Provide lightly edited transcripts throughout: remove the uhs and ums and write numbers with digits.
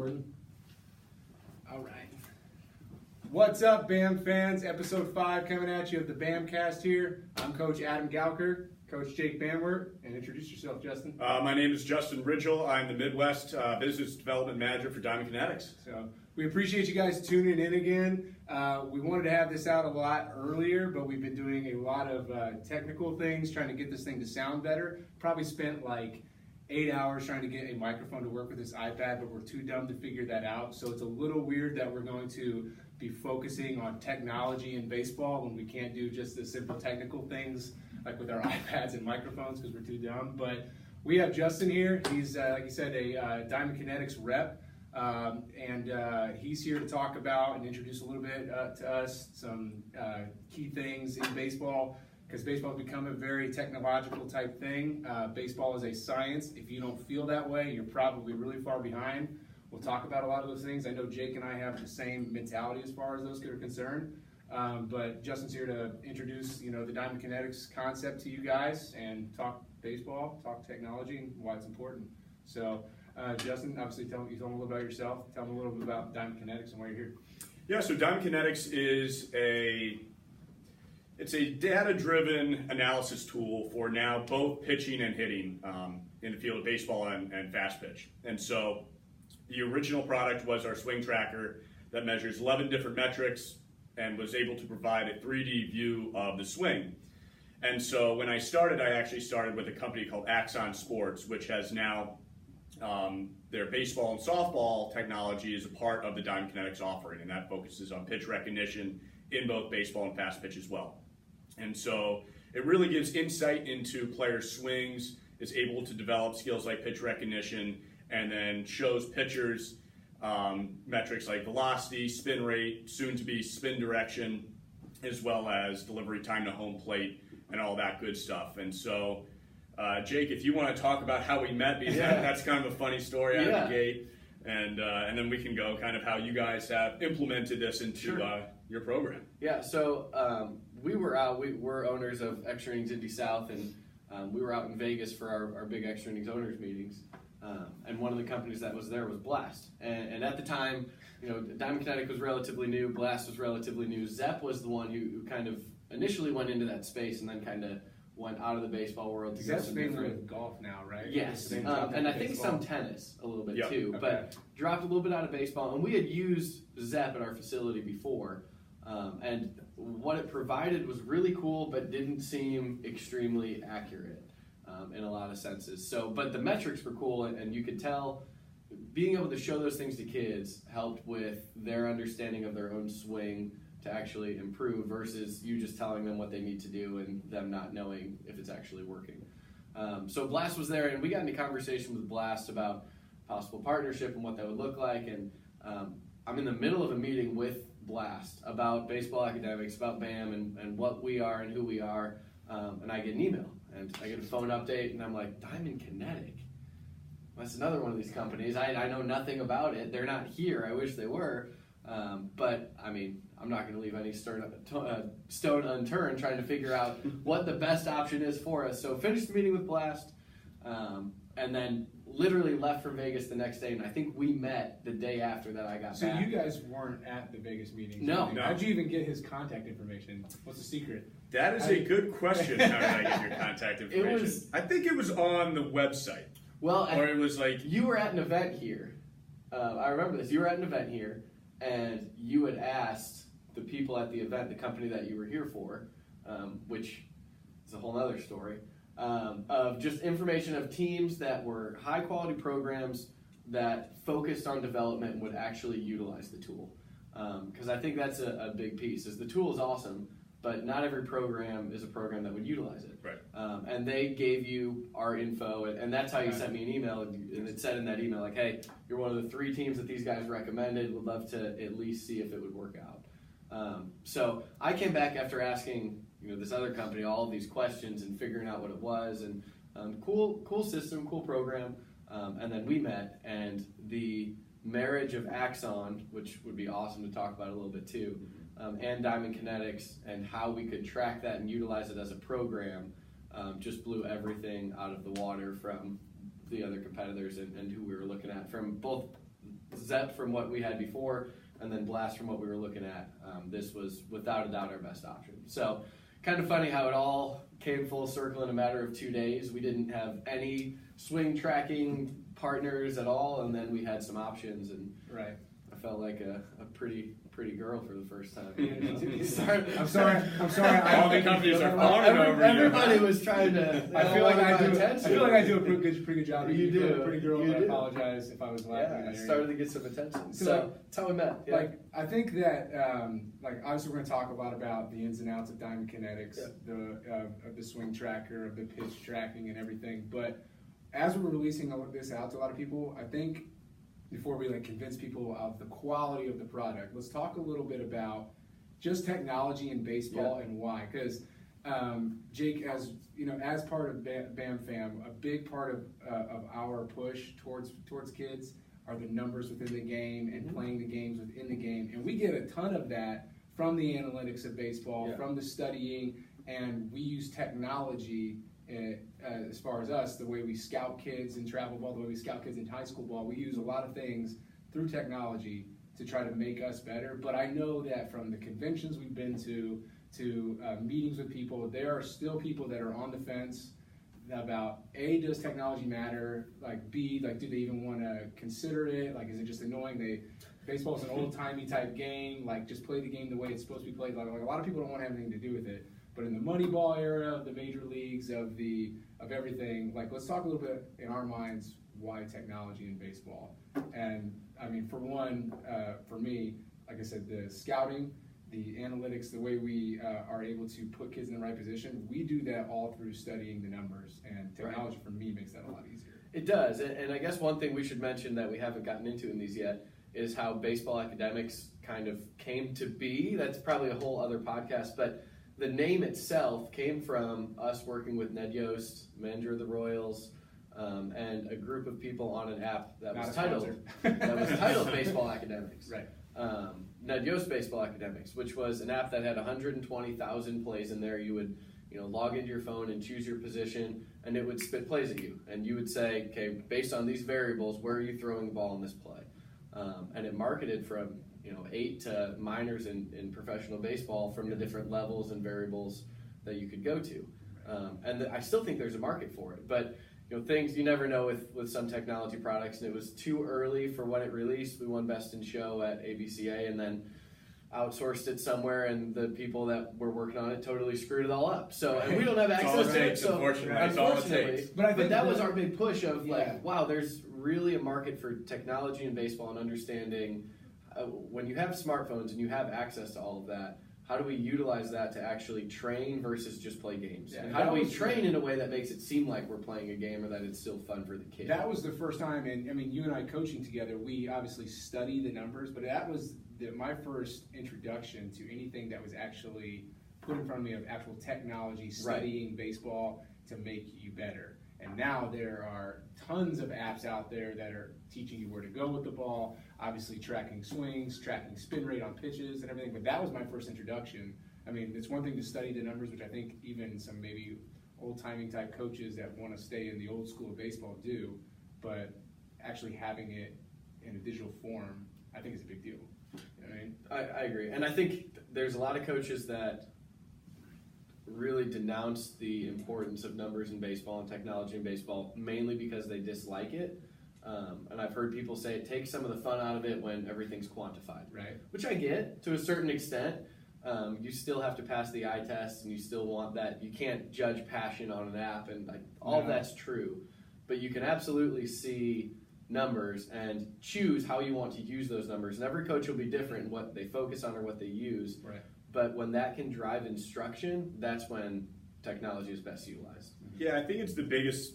Recording. All right. What's up, BAM fans? Episode 5 coming at you of the BAMCast here. I'm Coach Adam Gowker, Coach Jake Bamwert, and introduce yourself, Justin. My name is Justin Ridgell. I'm the Midwest Business Development Manager for Diamond Kinetics. So we appreciate you guys tuning in again. We wanted to have this out a lot earlier, but we've been doing a lot of technical things, trying to get this thing to sound better. Probably spent like 8 hours trying to get a microphone to work with this iPad, but we're too dumb to figure that out. So it's a little weird that we're going to be focusing on technology in baseball when we can't do just the simple technical things like with our iPads and microphones because we're too dumb. But we have Justin here. He's, like you said, a Diamond Kinetics rep. And he's here to talk about and introduce a little bit to us some key things in baseball, because baseball has become a very technological type thing. Baseball is a science. If you don't feel that way, you're probably really far behind. We'll talk about a lot of those things. I know Jake and I have the same mentality as far as those are concerned. But Justin's here to introduce, the Diamond Kinetics concept to you guys and talk baseball, talk technology, and why it's important. So, Justin, obviously, tell me a little about yourself. Tell me a little bit about Diamond Kinetics and why you're here. Yeah, so Diamond Kinetics is a data-driven analysis tool for now both pitching and hitting in the field of baseball and fast pitch. And so the original product was our swing tracker that measures 11 different metrics and was able to provide a 3D view of the swing. And so when I actually started with a company called Axon Sports, which has now their baseball and softball technology is a part of the Diamond Kinetics offering, and that focuses on pitch recognition in both baseball and fast pitch as well. And so it really gives insight into players' swings, is able to develop skills like pitch recognition, and then shows pitchers metrics like velocity, spin rate, soon to be spin direction, as well as delivery time to home plate and all that good stuff. And so Jake, if you want to talk about how we met, because that's kind of a funny story out of the gate, and then we can go kind of how you guys have implemented this into your program. Yeah, so we're owners of Extra Innings Indy South, and we were out in Vegas for our big Extra Innings owners meetings, and one of the companies that was there was Blast. And at the time, Diamond Kinetic was relatively new, Blast was relatively new. Zepp was the one who kind of initially went into that space and then kind of went out of the baseball world to go some different golf now, right? Yes, and I think some tennis a little bit too, but dropped a little bit out of baseball. And we had used Zepp at our facility before, and what it provided was really cool, but didn't seem extremely accurate in a lot of senses. So, but the metrics were cool, and you could tell being able to show those things to kids helped with their understanding of their own swing to actually improve versus you just telling them what they need to do and them not knowing if it's actually working. So Blast was there, and we got into conversation with Blast about possible partnership and what that would look like. And I'm in the middle of a meeting with Blast about baseball academics, about BAM and what we are and who we are. And I get an email and I get a phone update, and I'm like, Diamond Kinetic? That's another one of these companies. I know nothing about it. They're not here. I wish they were. But I mean, I'm not going to leave any stone unturned trying to figure out what the best option is for us. So finished the meeting with Blast, and then literally left for Vegas the next day. And I think we met the day after that I got back. So you guys weren't at the Vegas meeting? No. How'd you even get his contact information? What's the secret? That is a good question. How did I get your contact information? I think it was on the website. Well, or it was like you were at an event here. I remember this. You were at an event here, and you had asked the people at the event, the company that you were here for, which is a whole other story, of just information of teams that were high quality programs that focused on development and would actually utilize the tool. Because I think that's a big piece, is the tool is awesome, but not every program is a program that would utilize it. Right. And they gave you our info, and that's how you sent me an email, and it said in that email, like, hey, you're one of the 3 teams that these guys recommended, would love to at least see if it would work out. So I came back after asking this other company all of these questions and figuring out what it was, and cool system, cool program, and then we met, and the marriage of Axon, which would be awesome to talk about a little bit too, and Diamond Kinetics, and how we could track that and utilize it as a program, just blew everything out of the water from the other competitors and who we were looking at from both Zep from what we had before, and then Blast from what we were looking at. This was without a doubt our best option. So kind of funny how it all came full circle in a matter of 2 days. We didn't have any swing tracking partners at all, and then we had some options, and right. I felt like a pretty girl for the first time. I'm sorry. All the companies are fawning over you. Everybody was trying to. I feel like I do a pretty good job. You do. Pretty girl. You I do. apologize if I was laughing. Yeah, I started to get some attention. So that's how we met. Yeah. Like, I think that, like, obviously we're going to talk a lot about the ins and outs of Diamond Kinetics, of the swing tracker, of the pitch tracking and everything. But as we're releasing this out to a lot of people, I think before we convince people of the quality of the product, let's talk a little bit about just technology in baseball and why. Because Jake, as you know, as part of Bamfam, a big part of our push towards kids are the numbers within the game and playing the games within the game, and we get a ton of that from the analytics of baseball, from the studying, and we use technology. As far as us, the way we scout kids in travel ball, the way we scout kids in high school ball, we use a lot of things through technology to try to make us better. But I know that from the conventions we've been to meetings with people, there are still people that are on the fence about A, does technology matter? Like B, like do they even want to consider it? Like is it just annoying? Baseball is an old-timey type game. Like just play the game the way it's supposed to be played. Like a lot of people don't want to have anything to do with it. But in the Moneyball era of the major leagues, of everything, like let's talk a little bit in our minds why technology in baseball. And I mean, for one, for me, like I said, the scouting, the analytics, the way we are able to put kids in the right position, we do that all through studying the numbers. And technology for me makes that a lot easier. It does, and I guess one thing we should mention that we haven't gotten into in these yet is how baseball academics kind of came to be. That's probably a whole other podcast, but the name itself came from us working with Ned Yost, manager of the Royals, and a group of people on an app that was titled Baseball Academics. Right. Ned Yost Baseball Academics, which was an app that had 120,000 plays in there. You would log into your phone and choose your position, and it would spit plays at you. And you would say, okay, based on these variables, where are you throwing the ball in this play? And it marketed from 8 to minors in professional baseball from the different levels and variables that you could go to. And I still think there's a market for it. But things you never know with some technology products, and it was too early for when it released. We won Best in Show at ABCA and then outsourced it somewhere, and the people that were working on it totally screwed it all up. So, and we don't have access to it. So unfortunately, but that was our big push of wow, there's really a market for technology in baseball and understanding when you have smartphones and you have access to all of that, how do we utilize that to actually train versus just play games? Yeah, and how do we train in a way that makes it seem like we're playing a game or that it's still fun for the kid? That was the first time, and I mean, you and I coaching together, we obviously study the numbers, but that was my first introduction to anything that was actually put in front of me of actual technology, studying baseball to make you better. And now there are tons of apps out there that are teaching you where to go with the ball, obviously tracking swings, tracking spin rate on pitches and everything. But that was my first introduction. I mean, it's one thing to study the numbers, which I think even some maybe old-timing type coaches that want to stay in the old school of baseball do, but actually having it in a digital form, I think is a big deal. You know what I mean? I agree. And I think there's a lot of coaches that really denounce the importance of numbers in baseball and technology in baseball, mainly because they dislike it. And I've heard people say it takes some of the fun out of it when everything's quantified. Right. Which I get to a certain extent. You still have to pass the eye test, and you still want that. You can't judge passion on an app, and all of that's true. But you can absolutely see numbers and choose how you want to use those numbers. And every coach will be different in what they focus on or what they use. Right. But when that can drive instruction, that's when technology is best utilized. Yeah, I think it's the biggest,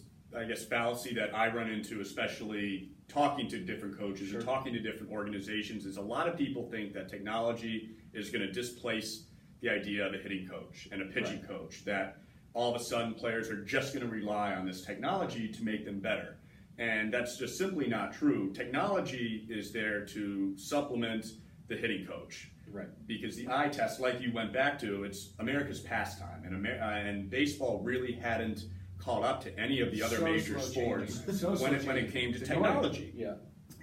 fallacy that I run into, especially talking to different coaches and talking to different organizations, is a lot of people think that technology is going to displace the idea of a hitting coach and a pitching coach, that all of a sudden players are just going to rely on this technology to make them better. And that's just simply not true. Technology is there to supplement the hitting coach. Right. Because the eye test, like you went back to, it's America's pastime, and baseball really hadn't caught up to any of the other major sports when it came to technology. Yeah.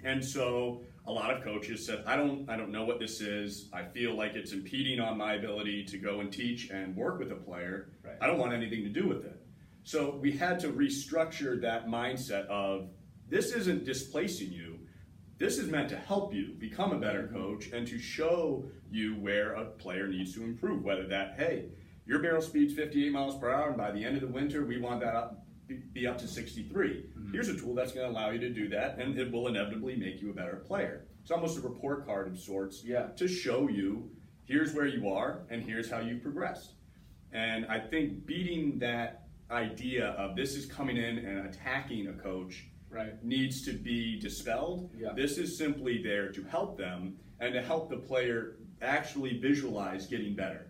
And so a lot of coaches said, I don't know what this is. I feel like it's impeding on my ability to go and teach and work with a player. Right. I don't want anything to do with it. So we had to restructure that mindset of, this isn't displacing you. This is meant to help you become a better coach and to show you where a player needs to improve. Whether that, hey, your barrel speed's 58 miles per hour, and by the end of the winter, we want that be up to 63. Here's a tool that's going to allow you to do that, and it will inevitably make you a better player. It's almost a report card of sorts to show you, here's where you are, and here's how you've progressed. And I think beating that idea of this is coming in and attacking a coach needs to be dispelled. This is simply there to help them and to help the player actually visualize getting better.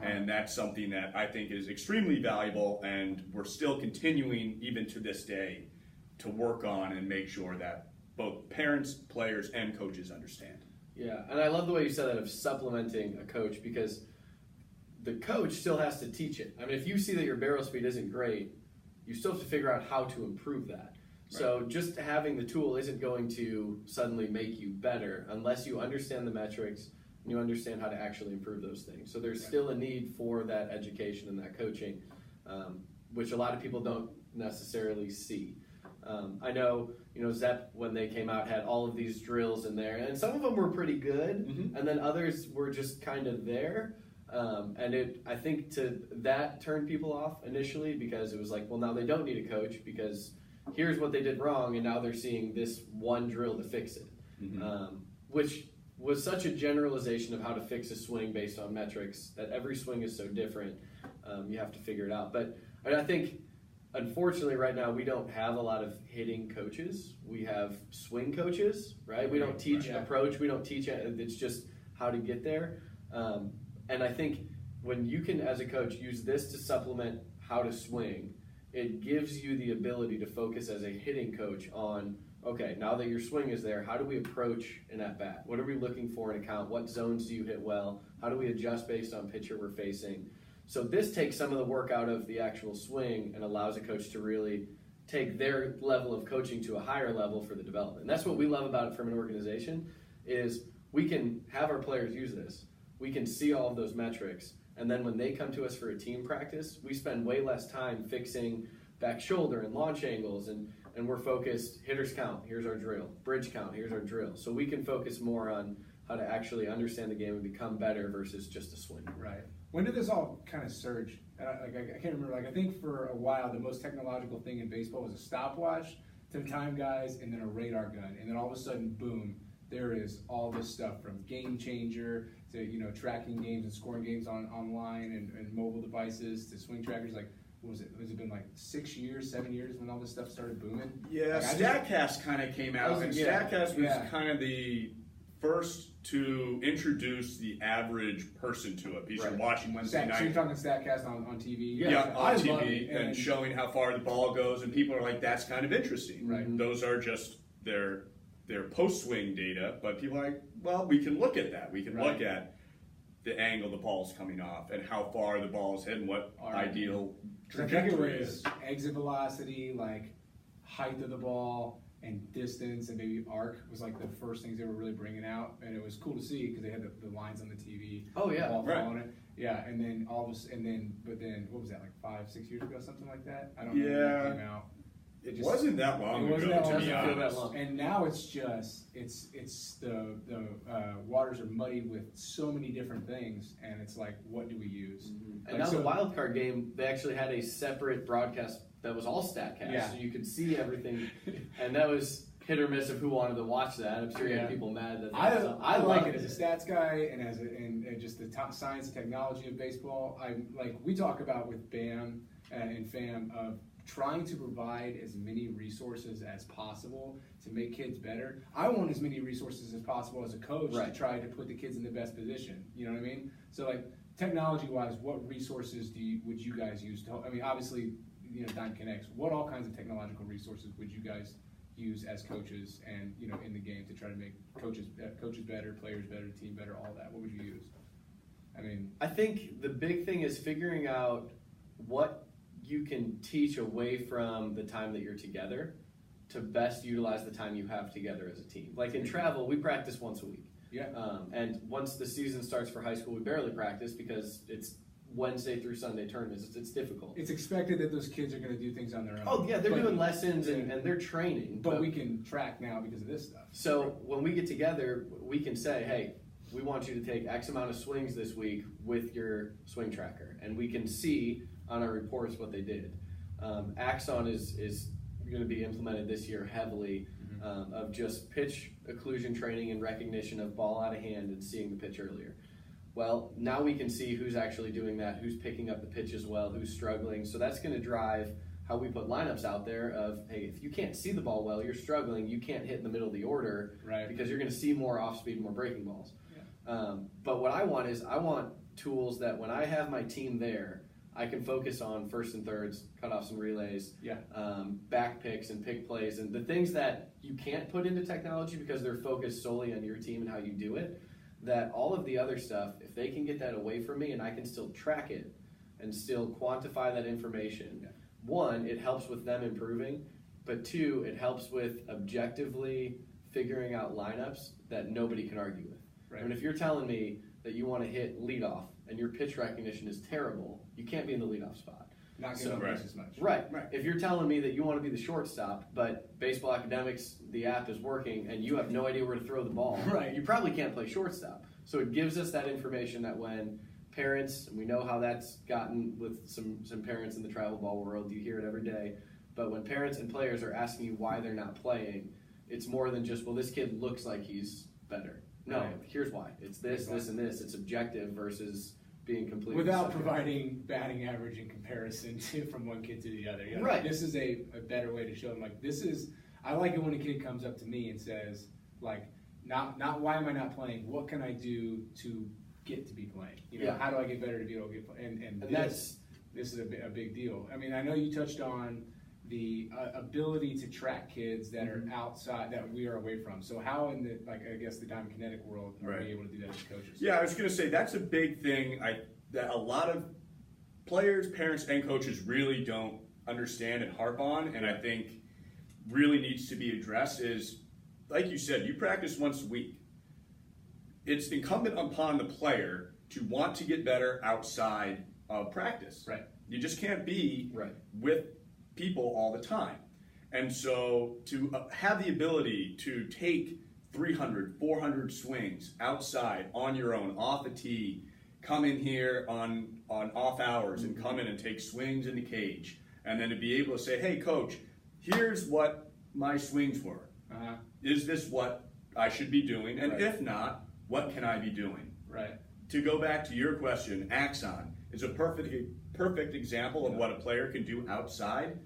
And that's something that I think is extremely valuable, and we're still continuing even to this day to work on and make sure that both parents, players, and coaches understand. Yeah, and I love the way you said that of supplementing a coach, because the coach still has to teach it. I mean, if you see that your barrel speed isn't great, you still have to figure out how to improve that. So just having the tool isn't going to suddenly make you better unless you understand the metrics and you understand how to actually improve those things. So there's still a need for that education and that coaching, which a lot of people don't necessarily see. I know, Zep, when they came out, had all of these drills in there, and some of them were pretty good, and then others were just kind of there. And I think that turned people off initially, because it was like, well, now they don't need a coach because here's what they did wrong, and now they're seeing this one drill to fix it, which was such a generalization of how to fix a swing based on metrics that every swing is so different. You have to figure it out. But I think, unfortunately, right now we don't have a lot of hitting coaches. We have swing coaches, right? We don't teach approach. We don't teach it. It's just how to get there. And I think when you can, as a coach, use this to supplement how to swing, it gives you the ability to focus as a hitting coach on, okay, now that your swing is there, how do we approach an at-bat? What are we looking for in a count? What zones do you hit well? How do we adjust based on pitcher we're facing? So this takes some of the work out of the actual swing and allows a coach to really take their level of coaching to a higher level for the development. And that's what we love about it from an organization, is we can have our players use this. We can see all of those metrics. And then when they come to us for a team practice, we spend way less time fixing back shoulder and launch angles, and we're focused, hitters count, here's our drill, bridge count, here's our drill. So we can focus more on how to actually understand the game and become better versus just a swing. Right. When did this all kind of surge? I can't remember. I think for a while the most technological thing in baseball was a stopwatch, some time guys, and then a radar gun. And then all of a sudden, boom, there is all this stuff from Game Changer to tracking games and scoring games online and mobile devices to swing trackers. Like, what was it? Has it been like 6 years, 7 years when all this stuff started booming? Yeah, StatCast kind of came out, and StatCast was kind of the first to introduce the average person to it. Because you're watching Wednesday night. So you're talking StatCast on TV? Yeah, on TV, and showing how far the ball goes, and people are like, that's kind of interesting. Right. Those are just their post-swing data, but people are like, well, we can look at that. We can look at the angle the ball's coming off and how far the ball's hit and what ideal trajectory is. Exit velocity, like height of the ball, and distance, and maybe arc was like the first things they were really bringing out, and it was cool to see because they had the lines on the TV. Oh yeah, the ball following it. Yeah, and then but then what was that, like 5-6 years ago, something like that? I don't know when it came out. It wasn't that long ago, to be honest. And now it's just the waters are muddied with so many different things, and it's like, what do we use? And now the wild card game, they actually had a separate broadcast that was all StatCast, so you could see everything, and that was hit or miss of who wanted to watch that. I'm sure you had people mad that. I like it as a stats guy and and just the science and technology of baseball. We talk about with BAM and FAM of trying to provide as many resources as possible to make kids better. I want as many resources as possible as a coach to try to put the kids in the best position. You know what I mean? So technology-wise, what resources would you guys use? Obviously, Diamond Kinetics. What all kinds of technological resources would you guys use as coaches and in the game to try to make coaches better, players better, team better, all that? What would you use? I think the big thing is figuring out what you can teach away from the time that you're together. to best utilize the time you have together as a team. Like in travel, we practice once a week. Yeah. And once the season starts for high school, we barely practice because it's Wednesday through Sunday tournaments. It's difficult. It's expected that those kids are going to do things on their own. Oh yeah, they're doing lessons and they're training. But we can track now because of this stuff. So when we get together, we can say, hey, we want you to take X amount of swings this week with your swing tracker, and we can see on our reports what they did. Axon is going to be implemented this year heavily, of just pitch occlusion training and recognition of ball out of hand and seeing the pitch earlier. Well, now we can see who's actually doing that, who's picking up the pitch as well, who's struggling. So that's going to drive how we put lineups out there of, hey, if you can't see the ball well, you're struggling, you can't hit in the middle of the order, right, because you're going to see more off-speed, more breaking balls. Yeah. But what I want is I want tools that when I have my team there, I can focus on first and thirds, cutoffs and relays, back picks and pick plays, and the things that you can't put into technology because they're focused solely on your team and how you do it, that all of the other stuff, if they can get that away from me and I can still track it and still quantify that information, one, it helps with them improving, but two, it helps with objectively figuring out lineups that nobody can argue with. Right. I mean, if you're telling me that you want to hit leadoff and your pitch recognition is terrible, you can't be in the leadoff spot. Not going to as much. Right. If you're telling me that you want to be the shortstop, but Baseball Academics, the app is working, and you have no idea where to throw the ball, right, you probably can't play shortstop. So it gives us that information that when parents, and we know how that's gotten with some parents in the travel ball world, you hear it every day, but when parents and players are asking you why they're not playing, it's more than just, well, this kid looks like he's better. No, right, here's why. It's this, this, and this. It's objective versus being completely without providing batting average in comparison to from one kid to the other. You know, right. This is a better way to show them, like, this is, I like it when a kid comes up to me and says, like, not why am I not playing? What can I do to get to be playing? You know, how do I get better to be able to get playing? And this is a big deal. I mean, I know you touched on the ability to track kids that are outside, that we are away from. So how in the, like, I guess the Diamond Kinetic world are we able to do that as coaches? Yeah, I was going to say that's a big thing that a lot of players, parents, and coaches really don't understand and harp on, and I think really needs to be addressed is, like you said, you practice once a week. It's incumbent upon the player to want to get better outside of practice. Right. You just can't be with people all the time. And so to have the ability to take 300, 400 swings outside on your own, off a tee, come in here on off hours and come in and take swings in the cage, and then to be able to say, hey, coach, here's what my swings were. Is this what I should be doing? And if not, what can I be doing? Right. To go back to your question, Axon is a perfect example of what a player can do outside,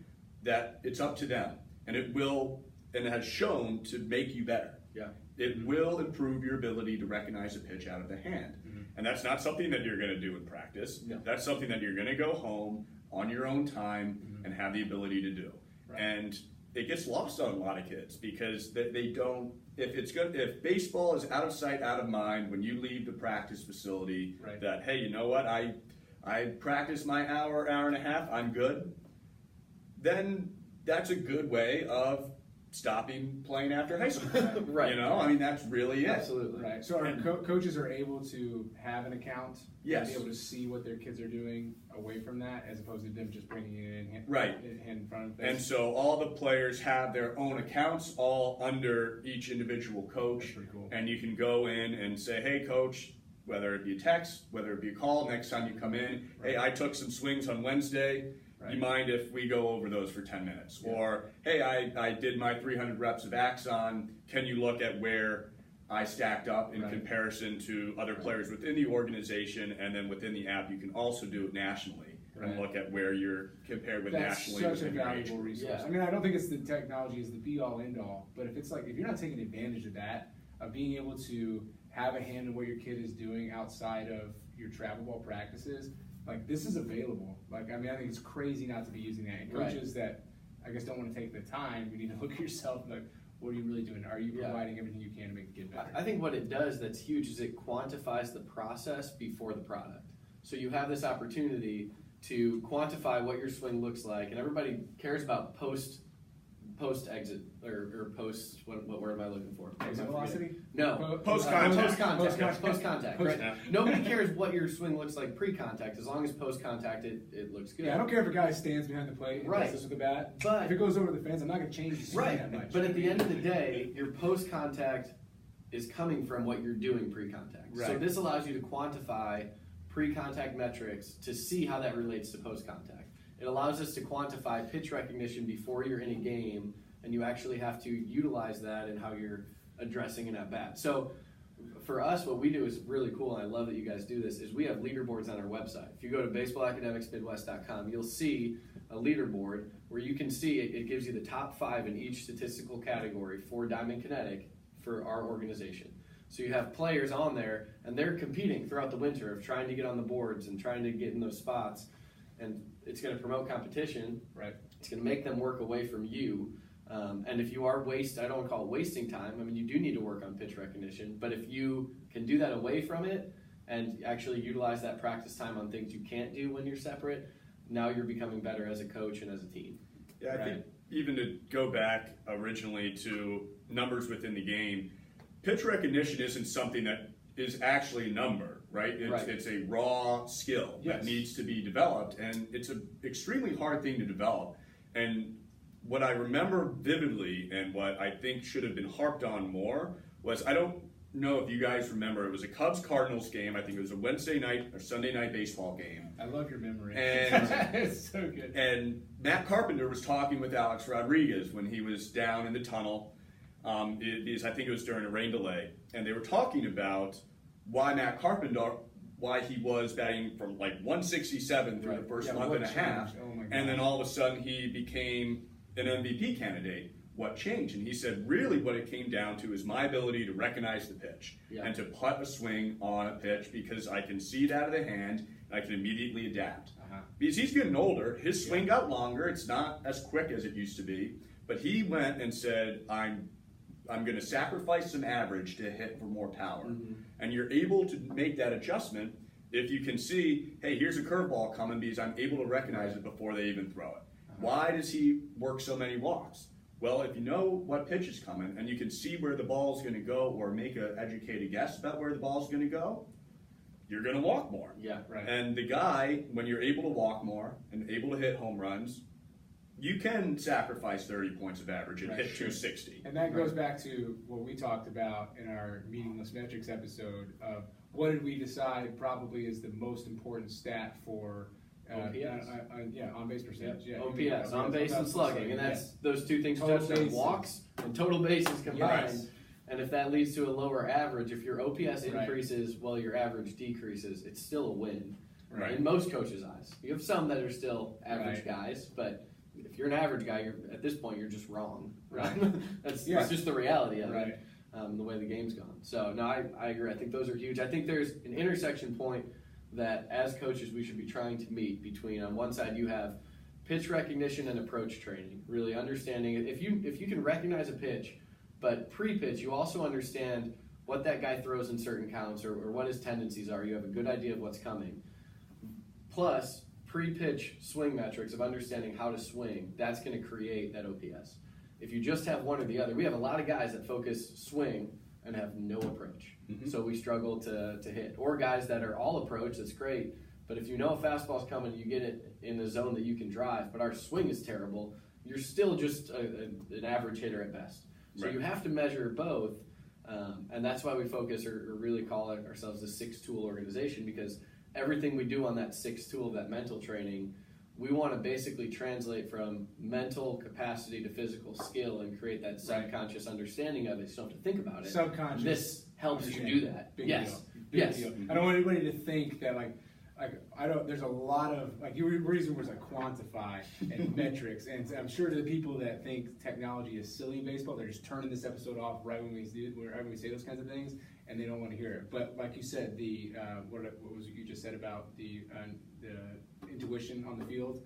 that it's up to them. And it will, and it has shown to make you better. Yeah. It will improve your ability to recognize a pitch out of the hand. And that's not something that you're going to do in practice. No. That's something that you're going to go home on your own time and have the ability to do. Right. And it gets lost on a lot of kids because they don't, if baseball is out of sight, out of mind when you leave the practice facility, that, hey, you know what, I practice my hour and a half, I'm good, then that's a good way of stopping playing after high school. Right. You know, I mean, that's really it. Absolutely. Right. So our coaches are able to have an account, yes, and be able to see what their kids are doing away from that, as opposed to them just bringing it in in front of them. And so all the players have their own accounts, all under each individual coach. That's pretty cool. And you can go in and say, hey, coach, whether it be a text, whether it be a call, next time you come in, hey, I took some swings on Wednesday. You mind if we go over those for 10 minutes? Yeah. Or, hey, I did my 300 reps of Axon. Can you look at where I stacked up in comparison to other players within the organization? And then within the app, you can also do it nationally and look at where you're compared with nationally. That's such a valuable resource. Yeah. I mean, I don't think it's the technology is the be-all, end-all. But if it's like, if you're not taking advantage of that, of being able to have a hand in what your kid is doing outside of your travel ball practices, like, this is available. Like, I mean, I think it's crazy not to be using that. And coaches that, I guess, don't want to take the time, you need to look at yourself and, like, what are you really doing? Are you providing everything you can to make it get better? I think what it does that's huge is it quantifies the process before the product. So you have this opportunity to quantify what your swing looks like, and everybody cares about post exit or post what word am I looking for? Exit velocity? No. Post contact. Post contact. Right? Nobody cares what your swing looks like pre-contact. As long as post contact, it looks good. Yeah, I don't care if a guy stands behind the plate and does this with the bat. But if it goes over the fence, I'm not going to change the swing that much. But at the end of the day, your post contact is coming from what you're doing pre-contact. Right. So this allows you to quantify pre-contact metrics to see how that relates to post-contact. It allows us to quantify pitch recognition before you're in a game, and you actually have to utilize that in how you're addressing an at-bat. So for us, what we do is really cool, and I love that you guys do this, is we have leaderboards on our website. If you go to baseballacademicsmidwest.com, you'll see a leaderboard where you can see it gives you the top 5 in each statistical category for Diamond Kinetic for our organization. So you have players on there, and they're competing throughout the winter of trying to get on the boards and trying to get in those spots. And it's going to promote competition. Right. It's going to make them work away from you. And if you are I don't want to call it wasting time. I mean, you do need to work on pitch recognition. But if you can do that away from it and actually utilize that practice time on things you can't do when you're separate, now you're becoming better as a coach and as a team. Yeah, I think even to go back originally to numbers within the game, pitch recognition isn't something that is actually a number, right? It's a raw skill that needs to be developed, and it's an extremely hard thing to develop. And what I remember vividly, and what I think should have been harped on more, was I don't know if you guys remember, it was a Cubs-Cardinals game. I think it was a Wednesday night or Sunday night baseball game. I love your memory. And it's so good. And Matt Carpenter was talking with Alex Rodriguez when he was down in the tunnel. I think it was during a rain delay, and they were talking about why Matt Carpenter, why he was batting from like 167 through the first month and a half, and then all of a sudden he became an MVP candidate. What changed? And he said, really what it came down to is my ability to recognize the pitch and to putt a swing on a pitch because I can see it out of the hand and I can immediately adapt. Because he's getting older, his swing got longer, it's not as quick as it used to be, but he went and said, I'm going to sacrifice some average to hit for more power. And you're able to make that adjustment if you can see, hey, here's a curveball coming because I'm able to recognize it before they even throw it. Why does he work so many walks? Well, if you know what pitch is coming and you can see where the ball is going to go or make an educated guess about where the ball is going to go, you're going to walk more. Yeah, right. And the guy, when you're able to walk more and able to hit home runs, you can sacrifice 30 points of average and hit 260. And that goes back to what we talked about in our meaningless metrics episode of what did we decide probably is the most important stat for OPS. On base percentage. Yeah. OPS, on base and slugging. And that's those two things touched on walks and total bases combined. Yes. And if that leads to a lower average, if your OPS increases while your average decreases, it's still a win. Right. In most coaches' eyes. You have some that are still average guys, but if you're an average guy, at this point you're just wrong. Right? That's just the reality of it, the way the game's gone. So no, I agree. I think those are huge. I think there's an intersection point that as coaches we should be trying to meet between, on one side you have pitch recognition and approach training, really understanding it. If you can recognize a pitch, but pre-pitch you also understand what that guy throws in certain counts or what his tendencies are, you have a good idea of what's coming. Plus, pre-pitch swing metrics of understanding how to swing, that's going to create that OPS. If you just have one or the other, we have a lot of guys that focus swing and have no approach. So we struggle to hit. Or guys that are all approach, that's great, but if you know a fastball's coming, you get it in a zone that you can drive, but our swing is terrible, you're still just an average hitter at best. So you have to measure both, and that's why we focus or really call ourselves a 6-tool organization, because everything we do on that 6th tool, that mental training, we want to basically translate from mental capacity to physical skill and create that subconscious understanding of it. So you don't have to think about it. Subconscious. This helps you do that. Big deal. Big deal. I don't want anybody to think that there's a lot of your reason was quantify and metrics, and I'm sure to the people that think technology is silly in baseball, they're just turning this episode off right when we say those kinds of things, and they don't want to hear it. But like you said, the what was it you just said about the intuition on the field?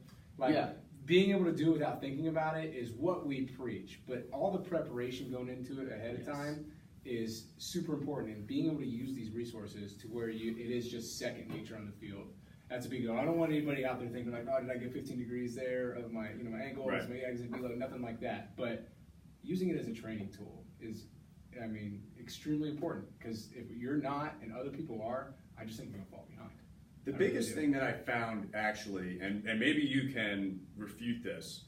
Being able to do it without thinking about it is what we preach, but all the preparation going into it ahead of time is super important, and being able to use these resources to where it is just second nature on the field. That's a big deal. I don't want anybody out there thinking like, oh, did I get 15 degrees there of my, my ankle, right. my exit below, nothing like that. But using it as a training tool is, extremely important, because if you're not and other people are, I just think we're gonna fall behind. The biggest thing that I found actually, and maybe you can refute this,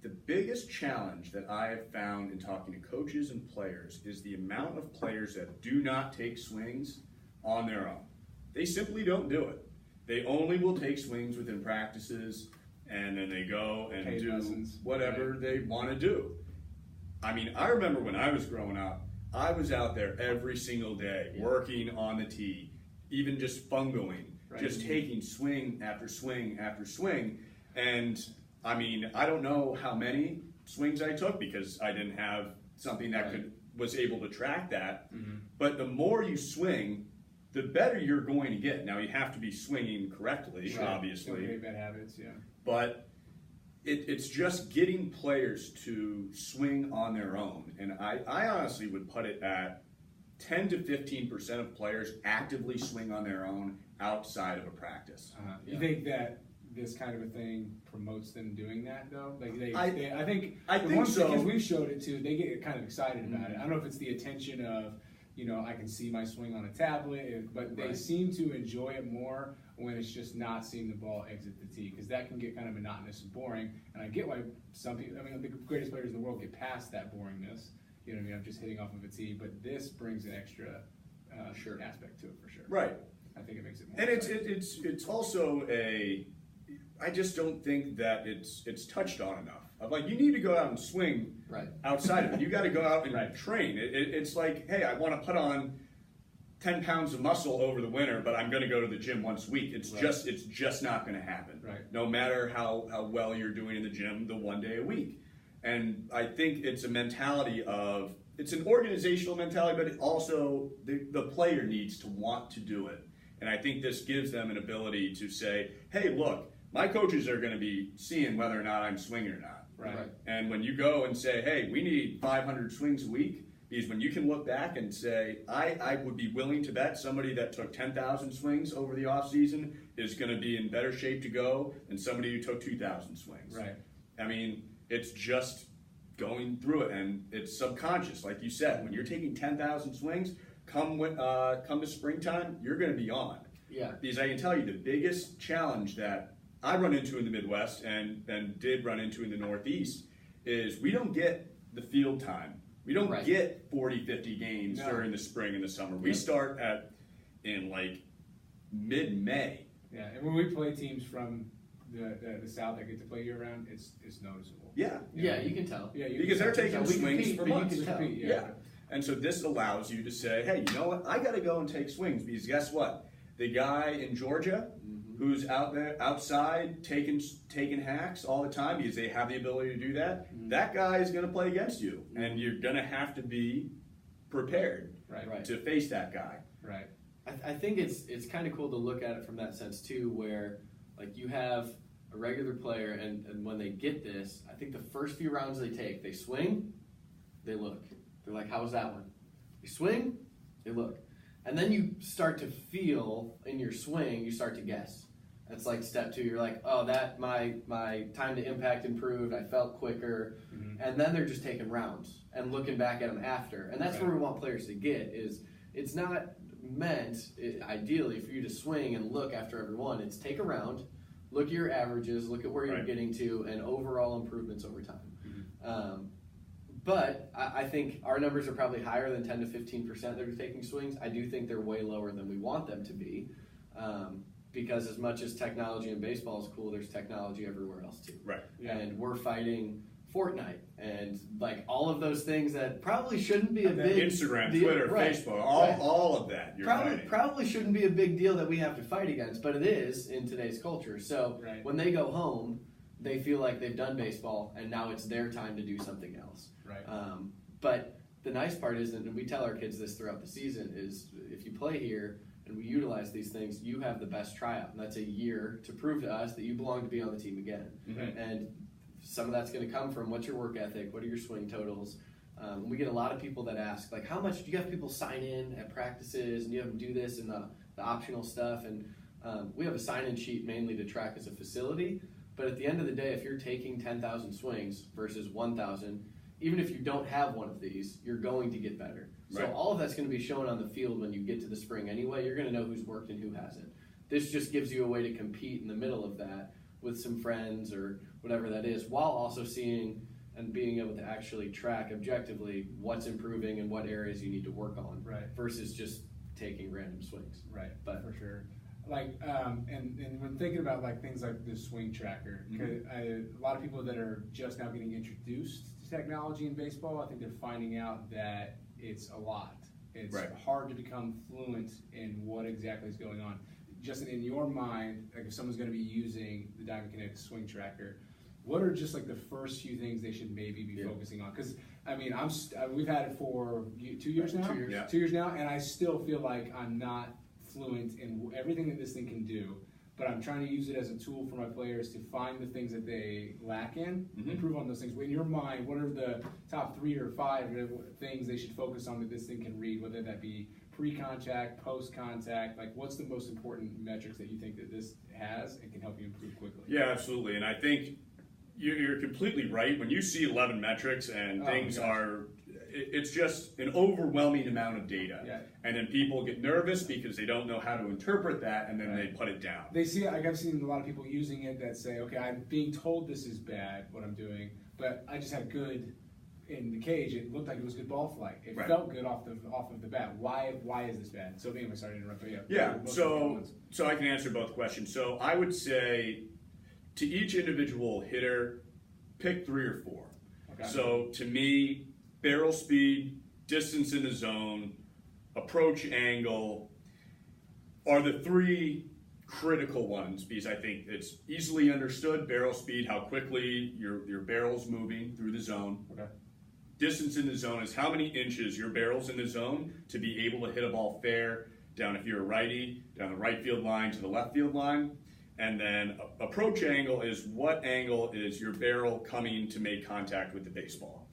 the biggest challenge that I have found in talking to coaches and players is the amount of players that do not take swings on their own. They simply don't do it. They only will take swings within practices, and then they go and do lessons, whatever right. they want to do. I remember when I was growing up, I was out there every single day working on the tee, even just fungoing, right. just taking swing after swing after swing. And I don't know how many swings I took because I didn't have something that right. was able to track that. Mm-hmm. But the more you swing, the better you're going to get. Now you have to be swinging correctly, sure. obviously. Okay, bad habits, yeah. But it's just getting players to swing on their own. And I honestly would put it at 10 to 15% of players actively swing on their own outside of a practice. You think that this kind of a thing promotes them doing that, though? I think so. Because we showed it too, they get kind of excited about it. I don't know if it's the attention of, I can see my swing on a tablet, but they seem to enjoy it more when it's just not seeing the ball exit the tee, because that can get kind of monotonous and boring. And I get why some people, the greatest players in the world get past that boringness. I'm just hitting off of a tee, but this brings an extra sure. aspect to it for sure. Right. I think it makes it more. And it's also I just don't think that it's touched on enough. You need to go out and swing right. outside of it. You got to go out and right. train. It's like, hey, I want to put on 10 pounds of muscle over the winter, but I'm going to go to the gym once a week. It's right. just not going to happen. Right. No matter how well you're doing in the gym, the one day a week. And I think it's a mentality it's an organizational mentality, but it also the player needs to want to do it. And I think this gives them an ability to say, hey, look, my coaches are going to be seeing whether or not I'm swinging or not. Right. And when you go and say, hey, we need 500 swings a week, because when you can look back and say, I would be willing to bet somebody that took 10,000 swings over the off season is going to be in better shape to go than somebody who took 2,000 swings. Right. It's just going through it, and it's subconscious. Like you said, when you're taking 10,000 swings, come to springtime, you're going to be on. Yeah. Because I can tell you the biggest challenge that I run into in the Midwest and did run into in the Northeast is we don't get the field time. We don't right. get 40, 50 games during the spring and the summer. We start in mid-May. Yeah, and when we play teams from the South that get to play year-round, it's noticeable. Yeah. You can tell. Yeah, because they're taking swings for months. Yeah. And so this allows you to say, hey, you know what? I got to go and take swings, because guess what? The guy in Georgia who's out there outside taking hacks all the time because they have the ability to do that, that guy is going to play against you, and you're going to have to be prepared to face that guy. Right. I think it's kind of cool to look at it from that sense too, where you have a regular player, and when they get this, I think the first few rounds they swing, they look. They're like, how was that one? They swing, they look. And then you start to feel in your swing, you start to guess. That's like step 2. You're like, oh, that my time to impact improved. I felt quicker. Mm-hmm. And then they're just taking rounds and looking back at them after. And that's where we want players to get is it's not meant, ideally, for you to swing and look after every one. It's take a round, look at your averages, look at where you're getting to, and overall improvements over time. Mm-hmm. But I think our numbers are probably higher than 10 to 15% that are taking swings. I do think they're way lower than we want them to be, because as much as technology in baseball is cool, there's technology everywhere else too. Right. Yeah. And we're fighting Fortnite and all of those things that probably shouldn't be a big Instagram, deal. Twitter, Facebook, all of that. Probably shouldn't be a big deal that we have to fight against, but it is in today's culture. So when they go home, they feel like they've done baseball and now it's their time to do something else. Right. But the nice part is, and we tell our kids this throughout the season, is if you play here and we utilize these things, you have the best tryout. And that's a year to prove to us that you belong to be on the team again. Mm-hmm. And some of that's going to come from what's your work ethic, what are your swing totals. We get a lot of people that ask, how much do you have people sign in at practices and you have them do this and the optional stuff. And we have a sign-in sheet mainly to track as a facility, but at the end of the day, if you're taking 10,000 swings versus 1,000, even if you don't have one of these, you're going to get better. So all of that's going to be shown on the field when you get to the spring anyway. You're going to know who's worked and who hasn't. This just gives you a way to compete in the middle of that with some friends or whatever that is, while also seeing and being able to actually track objectively what's improving and what areas you need to work on, versus just taking random swings. But for sure. Like, and when thinking about like things like the swing tracker, a lot of people that are just now getting introduced to technology in baseball, I think they're finding out that it's a lot. It's hard to become fluent in what exactly is going on. Justin, in your mind, like if someone's going to be using the Diamond Kinetics swing tracker, what are just like the first few things they should maybe be focusing on? Because I mean, we've had it for 2 years now. 2 years. 2 years now, and I still feel like I'm not fluent in everything that this thing can do. But I'm trying to use it as a tool for my players to find the things that they lack in, improve on those things. In your mind, what are the top 3 or 5 things they should focus on that this thing can read, whether that be pre-contact, post-contact? Like, what's the most important metrics that you think that this has and can help you improve quickly? Yeah, absolutely. And I think you're completely right. When you see 11 metrics and things are, it's just an overwhelming amount of data. And then people get nervous because they don't know how to interpret that, and then they put it down. They see, like I've seen a lot of people using it that say, okay, I'm being told this is bad, what I'm doing, but I just had good in the cage. It looked like it was good ball flight. It felt good off of the bat. Why is this bad? So anyway, sorry to interrupt, but so I can answer both questions. So I would say to each individual hitter, pick 3 or 4. So to me, barrel speed, distance in the zone, approach angle are the 3 critical ones, because I think it's easily understood. Barrel speed, how quickly your barrel's moving through the zone. Distance in the zone is how many inches your barrel's in the zone to be able to hit a ball fair down, if you're a righty, down the right field line to the left field line. And then approach angle is what angle is your barrel coming to make contact with the baseball.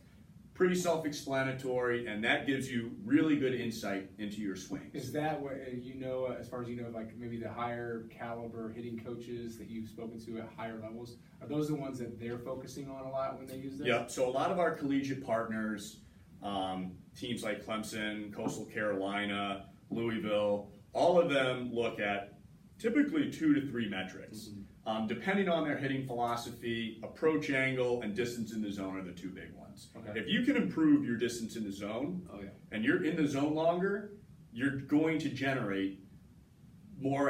Pretty self-explanatory, and that gives you really good insight into your swings. Is that what as far as you know, like maybe the higher caliber hitting coaches that you've spoken to at higher levels, are those the ones that they're focusing on a lot when they use this? Yeah, so a lot of our collegiate partners, teams like Clemson, Coastal Carolina, Louisville, all of them look at typically 2 to 3 metrics. Depending on their hitting philosophy, approach angle and distance in the zone are the 2 big ones. If you can improve your distance in the zone, and you're in the zone longer, you're going to generate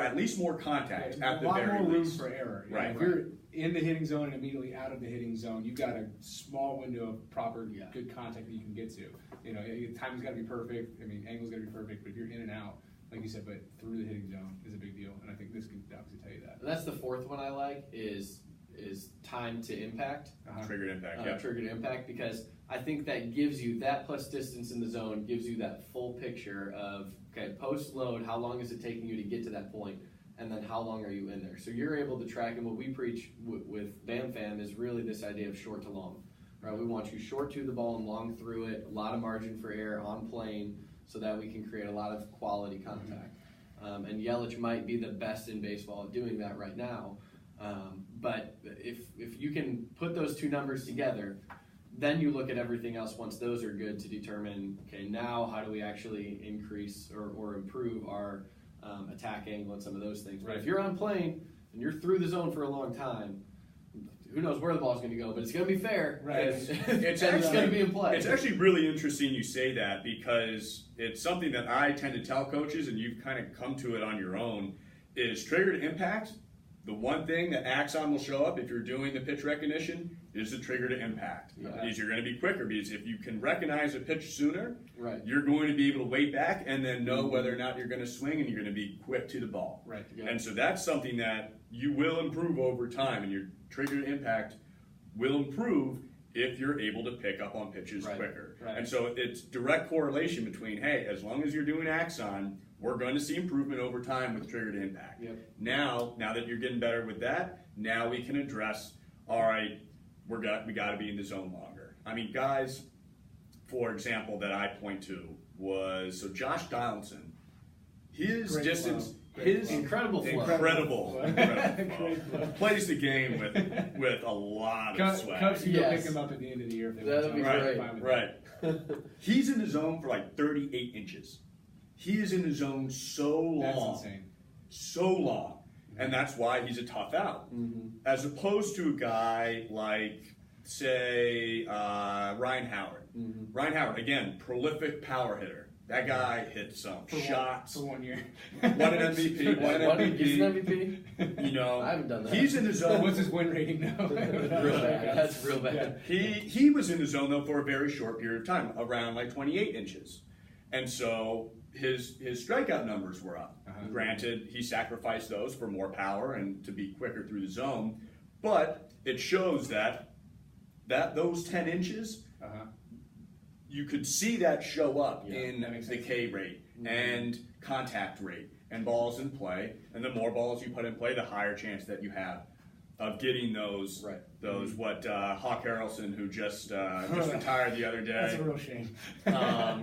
at least more contact at the very least. A lot more room for error. If you're in the hitting zone and immediately out of the hitting zone, you've got a small window of proper good contact that you can get to. Timing's got to be perfect. I mean, angle's got to be perfect. But if you're in and out, like you said, but through the hitting zone is a big deal, and I think this can obviously tell you that. And that's the 4th one I like is time to impact. Triggered impact, Triggered impact, because I think that gives you that plus distance in the zone, gives you that full picture of, okay, post load, how long is it taking you to get to that point, and then how long are you in there? So you're able to track, and what we preach with Bamfam is really this idea of short to long. Right? We want you short to the ball and long through it, a lot of margin for error on plane, so that we can create a lot of quality contact. And Yelich might be the best in baseball at doing that right now. But if you can put those 2 numbers together, then you look at everything else once those are good to determine, okay, now how do we actually increase or improve our attack angle and some of those things. But if you're on plane and you're through the zone for a long time, who knows where the ball's going to go, but it's going to be fair. It's going to be in play. It's actually really interesting you say that, because it's something that I tend to tell coaches, and you've kind of come to it on your own, is triggered impact. The one thing that Axon will show up if you're doing the pitch recognition is the trigger to impact. Because you're going to be quicker, because if you can recognize a pitch sooner, you're going to be able to wait back and then know whether or not you're going to swing, and you're going to be quick to the ball. And so that's something that you will improve over time, and your trigger to impact will improve if you're able to pick up on pitches quicker. And so it's direct correlation between, hey, as long as you're doing Axon, we're going to see improvement over time with trigger to impact. Now that you're getting better with that, now we can address, all right, we got to be in the zone longer. I mean, guys, for example, that I point to was, so Josh Donaldson, his His incredible flow. Incredible. Plays the game with a lot of swag. Cubs can go pick him up at the end of the year if they That'd be great. Right. He's in the zone for like 38 inches. He is in the zone so long. That's insane. So long. And that's why he's a tough out. As opposed to a guy like, say, Ryan Howard. Ryan Howard, again, prolific power hitter. That guy hit some shots. For 1 year. Won an MVP. He's an MVP? You know, I haven't done that. He's in the zone. What's his win rating now? Real bad. That's real bad. Yeah. He was in the zone, though, for a very short period of time, around like 28 inches. And so his strikeout numbers were up. Granted, he sacrificed those for more power and to be quicker through the zone. But it shows that those 10 inches, you could see that show up in the K rate and contact rate and balls in play. And the more balls you put in play, the higher chance that you have of getting those. Hawk Harrelson, who just retired the other day. That's a real shame.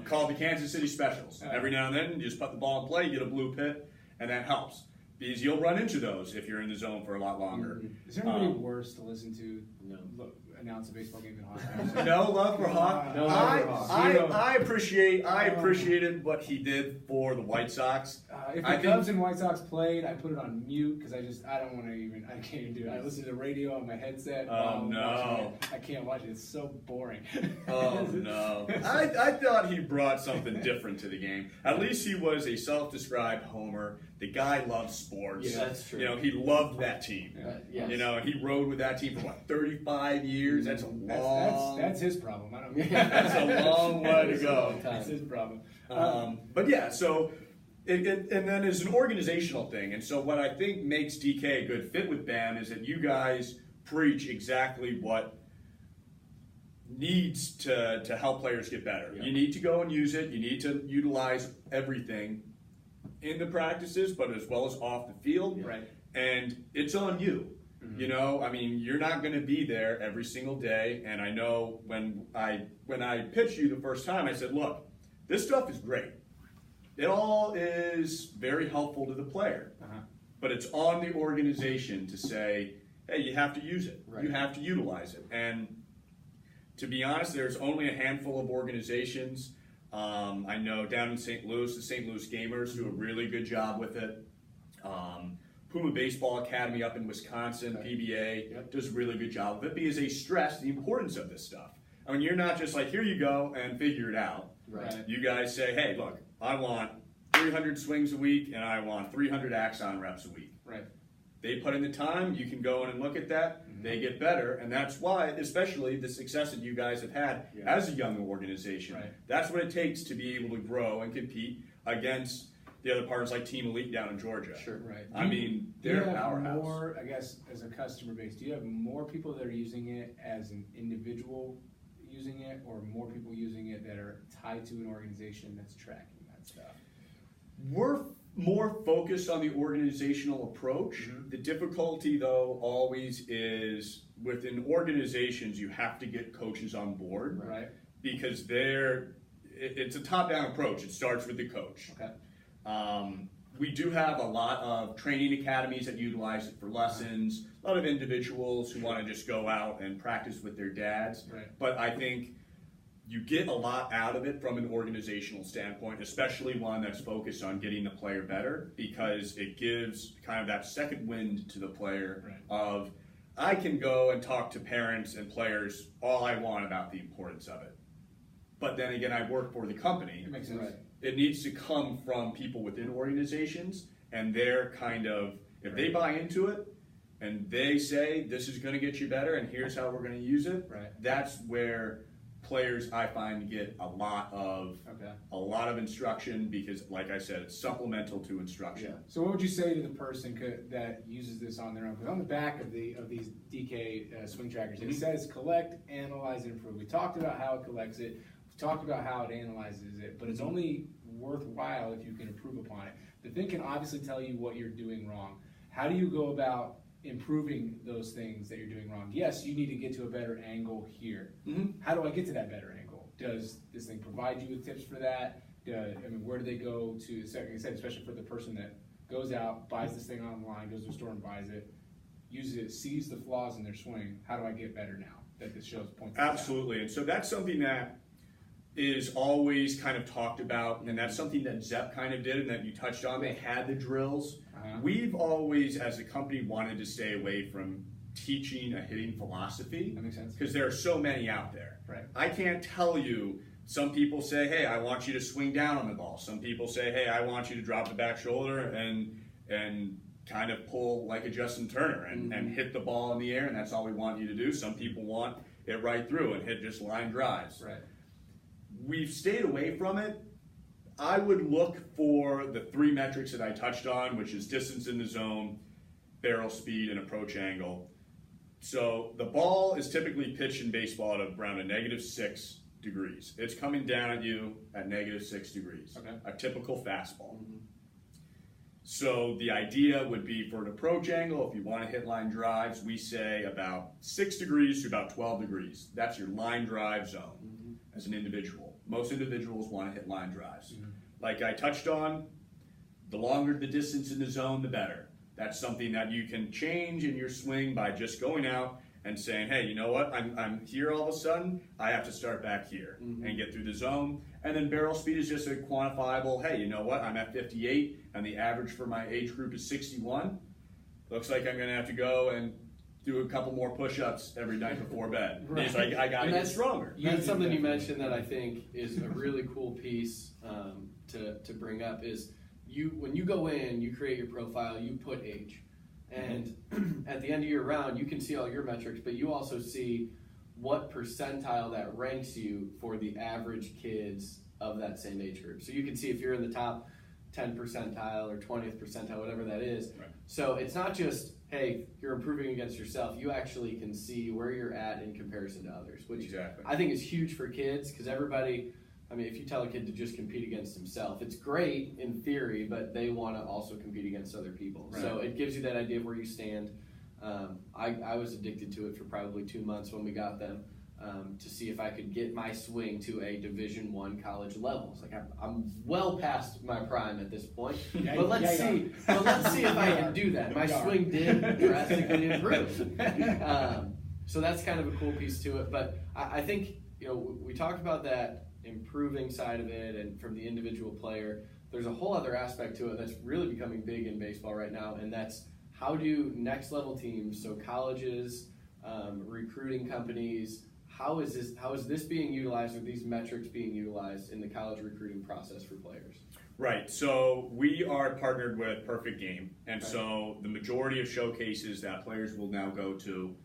Called the Kansas City Specials. Every now and then, you just put the ball in play, you get a blue pit, and that helps. Because you'll run into those if you're in the zone for a lot longer. Is there anybody worse to listen to announce a baseball game than Hawk? No love for Hawk. No love for Hawk. I appreciated what he did for the White Sox. If the Cubs and White Sox played, I put it on mute because I can't even do it. I listen to the radio on my headset. Oh no! I can't watch it. It's so boring. Oh no! I thought he brought something different to the game. At least he was a self-described homer. The guy loves sports. Yeah, that's true. You know, he loved that team. Yes. You know, and he rode with that team for 35 years. That's a long. That's his problem. I don't. That's a long way to go. That's his problem. But yeah, so. And then there's an organizational thing. And so what I think makes DK a good fit with BAM is that you guys preach exactly what needs to help players get better. You need to go and use it. You need to utilize everything in the practices, but as well as off the field. Right. And it's on you. You know, I mean, you're not going to be there every single day. And I know when I pitched you the first time, I said, look, this stuff is great. It all is very helpful to the player, but it's on the organization to say, hey, you have to use it. Right. You have to utilize it. And to be honest, there's only a handful of organizations. I know down in St. Louis, the St. Louis Gamers do a really good job with it. Puma Baseball Academy up in Wisconsin, PBA, does a really good job with it because they stress the importance of this stuff. I mean, you're not just like, here you go and figure it out. Right. You guys say, hey, look, I want 300 swings a week and I want 300 axon reps a week. Right. They put in the time, you can go in and look at that, they get better, and that's why, especially the success that you guys have had as a young organization, that's what it takes to be able to grow and compete against the other partners like Team Elite down in Georgia. Sure. Right. I mean, they're a powerhouse. More, I guess, as a customer base, do you have more people that are using it as an individual using it, or more people using it that are tied to an organization that's tracking that stuff? We're more focused on the organizational approach. The difficulty, though, always is within organizations, you have to get coaches on board, because it's a top-down approach. It starts with the coach. Okay. We do have a lot of training academies that utilize it for lessons, a lot of individuals who want to just go out and practice with their dads. But I think you get a lot out of it from an organizational standpoint, especially one that's focused on getting the player better, because it gives kind of that second wind to the player of, I can go and talk to parents and players all I want about the importance of it. But then again, I work for the company. It makes sense. It needs to come from people within organizations, and they're kind of, if they buy into it and they say this is going to get you better and here's how we're going to use it, that's where players, I find, get a lot of instruction, because like I said, it's supplemental to instruction. So what would you say to the person that uses this on their own? Because on the back of these DK swing trackers, it says collect, analyze, and improve. We talked about how it collects it. We talked about how it analyzes it, but it's only worthwhile if you can improve upon it. The thing can obviously tell you what you're doing wrong. How do you go about improving those things that you're doing wrong? Yes, you need to get to a better angle here. How do I get to that better angle? Does this thing provide you with tips for that? Where do they go to, like I said, especially for the person that goes out, buys this thing online, goes to a store and buys it, uses it, sees the flaws in their swing. How do I get better now that this shows points? Absolutely. And so that's something that is always kind of talked about, and that's something that Zepp kind of did and that you touched on. They had the drills. We've always, as a company, wanted to stay away from teaching a hitting philosophy. That makes sense. Because there are so many out there. Right. I can't tell you. Some people say, hey, I want you to swing down on the ball. Some people say, hey, I want you to drop the back shoulder and kind of pull like a Justin Turner and hit the ball in the air, and that's all we want you to do. Some people want it right through and hit just line drives. Right. We've stayed away from it. I would look for the 3 metrics that I touched on, which is distance in the zone, barrel speed, and approach angle. So the ball is typically pitched in baseball at around a -6 degrees. It's coming down at you at -6 degrees. Okay. A typical fastball. So the idea would be for an approach angle, if you want to hit line drives, we say about 6 degrees to about 12 degrees. That's your line drive zone as an individual. Most individuals want to hit line drives. Like I touched on, the longer the distance in the zone, the better. That's something that you can change in your swing by just going out and saying, hey, you know what, I'm here all of a sudden, I have to start back here and get through the zone. And then barrel speed is just a quantifiable, hey, you know what, I'm at 58 and the average for my age group is 61. Looks like I'm going to have to go and do a couple more push-ups every night before bed. Right. It's like, I got to get stronger. That's something you mentioned that I think is a really cool piece to bring up is when you go in, you create your profile, you put age. And at the end of your round, you can see all your metrics, but you also see what percentile that ranks you for the average kids of that same age group. So you can see if you're in the top 10 percentile or 20th percentile, whatever that is. Right. So it's not just, hey, you're improving against yourself. You actually can see where you're at in comparison to others, which I think is huge for kids because everybody, I mean, if you tell a kid to just compete against himself, it's great in theory, but they want to also compete against other people. Right. So it gives you that idea of where you stand. I was addicted to it for probably 2 months when we got them to see if I could get my swing to a Division I college level. It's like I'm well past my prime at this point, but let's see if I can do that. My swing did drastically improve. So that's kind of a cool piece to it. But I think we talked about that improving side of it and from the individual player. There's a whole other aspect to it that's really becoming big in baseball right now, and that's how do next level teams, so colleges, recruiting companies, how is this being utilized, or these metrics being utilized in the college recruiting process for players? Right, so we are partnered with Perfect Game, and so the majority of showcases that players will now go to,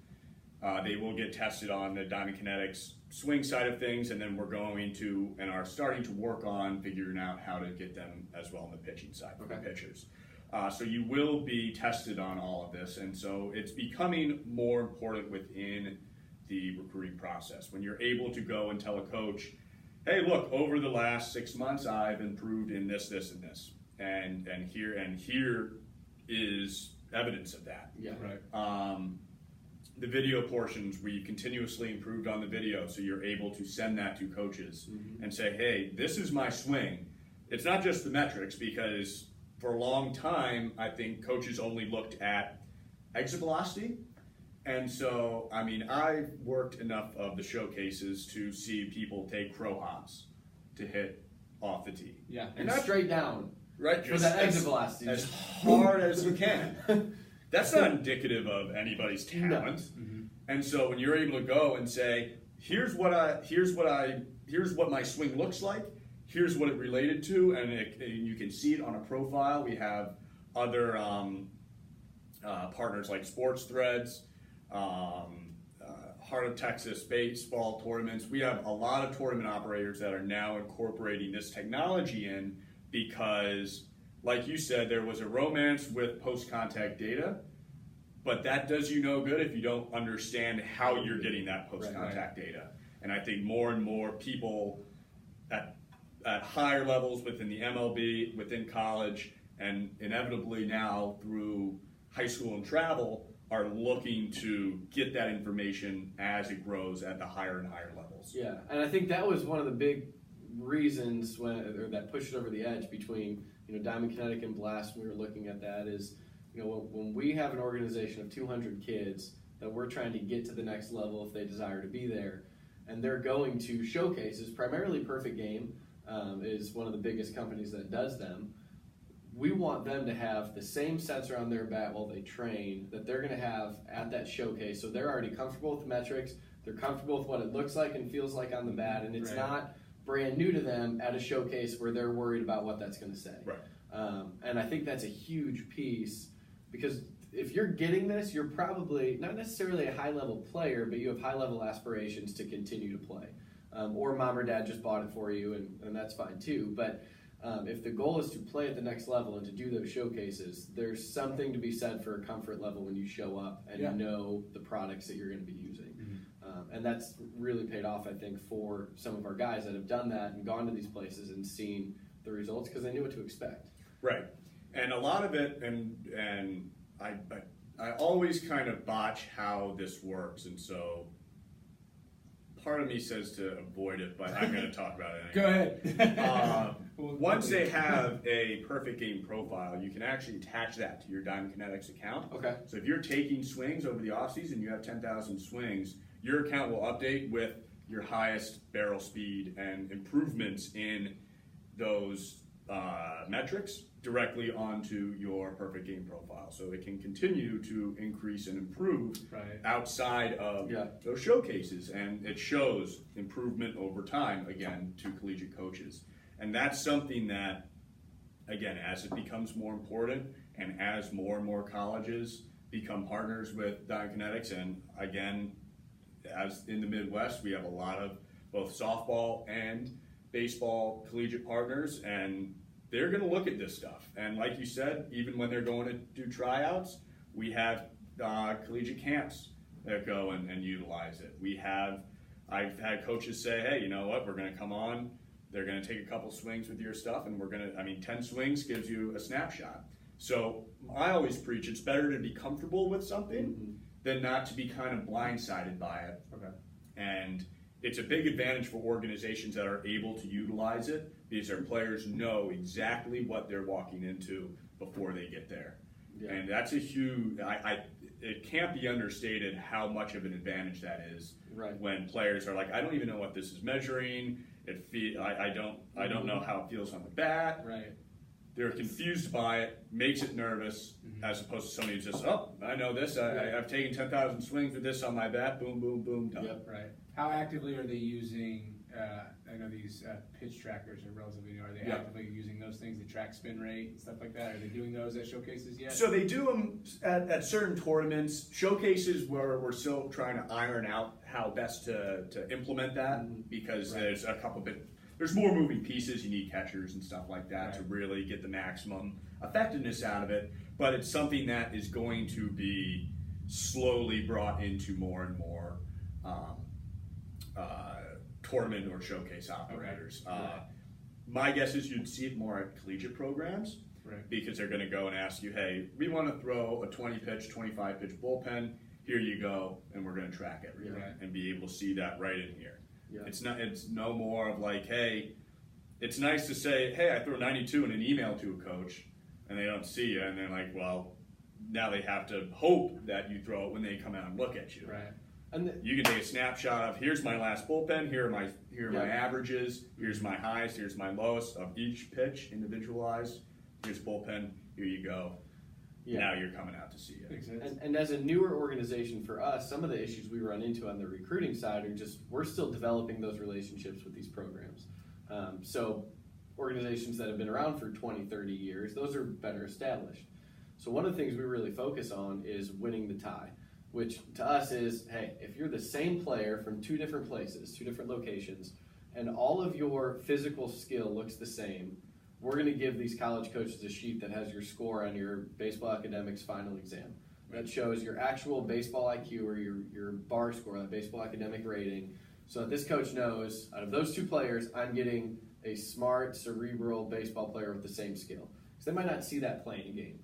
they will get tested on the Diamond Kinetics swing side of things, and then we're going to and are starting to work on figuring out how to get them as well on the pitching side for the pitchers. So you will be tested on all of this, and so it's becoming more important within the recruiting process. When you're able to go and tell a coach, hey, look, over the last 6 months, I've improved in this, this, and this, and here is evidence of that. Yeah. Right. The video portions, we continuously improved on the video, so you're able to send that to coaches and say, hey, this is my swing. It's not just the metrics, because for a long time, I think coaches only looked at exit velocity. And so, I mean, I've worked enough of the showcases to see people take crow hops to hit off the tee. Yeah, and straight down. Right, for that exit velocity. As hard as you can. That's not indicative of anybody's talent. No. And so when you're able to go and say, here's what my swing looks like, here's what it related to, and you can see it on a profile. We have other partners like Sports Threads, Heart of Texas baseball tournaments. We have a lot of tournament operators that are now incorporating this technology in because, like you said, there was a romance with post-contact data, but that does you no good if you don't understand how you're getting that post-contact data. And I think more and more people at higher levels within the MLB, within college, and inevitably now through high school and travel are looking to get that information as it grows at the higher and higher levels. Yeah, and I think that was one of the reasons that push it over the edge between Diamond Kinetic and Blast. When we were looking at that is when we have an organization of 200 kids that we're trying to get to the next level if they desire to be there, and they're going to showcases, primarily Perfect Game is one of the biggest companies that does them. We want them to have the same sensor on their bat while they train that they're going to have at that showcase, so they're already comfortable with the metrics, they're comfortable with what it looks like and feels like on the bat, and it's not brand new to them at a showcase where they're worried about what that's going to say. Right. And I think that's a huge piece, because if you're getting this, you're probably not necessarily a high-level player, but you have high-level aspirations to continue to play. Or mom or dad just bought it for you, and that's fine too. But if the goal is to play at the next level and to do those showcases, there's something to be said for a comfort level when you show up and know the products that you're going to be using. And that's really paid off, I think, for some of our guys that have done that and gone to these places and seen the results because they knew what to expect. Right. And a lot of it, and I always kind of botch how this works, and so part of me says to avoid it, but I'm going to talk about it anyway. Go ahead. Once they have a Perfect Game profile, you can actually attach that to your Diamond Kinetics account. Okay. So if you're taking swings over the offseason, you have 10,000 swings, your account will update with your highest barrel speed and improvements in those metrics directly onto your Perfect Game profile. So it can continue to increase and improve outside of those showcases, and it shows improvement over time, again, to collegiate coaches. And that's something that, again, as it becomes more important and as more and more colleges become partners with Diamond Kinetics, and again, as in the Midwest, we have a lot of both softball and baseball collegiate partners, and they're going to look at this stuff. And like you said, even when they're going to do tryouts, we have collegiate camps that go and utilize it. I've had coaches say, hey, you know what, we're going to come on, they're going to take a couple swings with your stuff, and 10 swings gives you a snapshot. So I always preach it's better to be comfortable with something than not to be kind of blindsided by it. Okay. And it's a big advantage for organizations that are able to utilize it because their players know exactly what they're walking into before they get there. Yeah. And that's a huge, it can't be understated how much of an advantage that is when players are like, I don't even know what this is measuring. I don't know how it feels on the bat. Right. They're confused by it, makes it nervous, as opposed to somebody who's just, I know this, I've taken 10,000 swings with this on my bat, boom, boom, boom, done. Yep, right. How actively are they using, I know these pitch trackers are relatively new, are they actively using those things to track spin rate and stuff like that? Are they doing those at showcases yet? So they do them at certain tournaments. Showcases where we're still trying to iron out how best to implement that because there's there's more moving pieces. You need catchers and stuff like that to really get the maximum effectiveness out of it. But it's something that is going to be slowly brought into more and more tournament or showcase operators. My guess is you'd see it more at collegiate programs because they're going to go and ask you, hey, we want to throw a 20-pitch, 25-pitch bullpen. Here you go, and we're going to track everything and be able to see that right in here. Yeah. It's no more of like, hey, it's nice to say, hey, I threw 92 in an email to a coach, and they don't see you, and they're like, well, now they have to hope that you throw it when they come out and look at you. Right. And you can take a snapshot of here's my last bullpen, here are my averages, here's my highest, here's my lowest of each pitch, individualized. Here's bullpen, here you go. Yeah. Now you're coming out to see it. And as a newer organization for us, some of the issues we run into on the recruiting side are just we're still developing those relationships with these programs. So organizations that have been around for 20, 30 years, those are better established. So one of the things we really focus on is winning the tie, which to us is, hey, if you're the same player from two different places, two different locations, and all of your physical skill looks the same, we're going to give these college coaches a sheet that has your score on your baseball academics final exam. That shows your actual baseball IQ or your bar score, that baseball academic rating, so that this coach knows out of those two players, I'm getting a smart, cerebral baseball player with the same skill. Because they might not see that playing a game.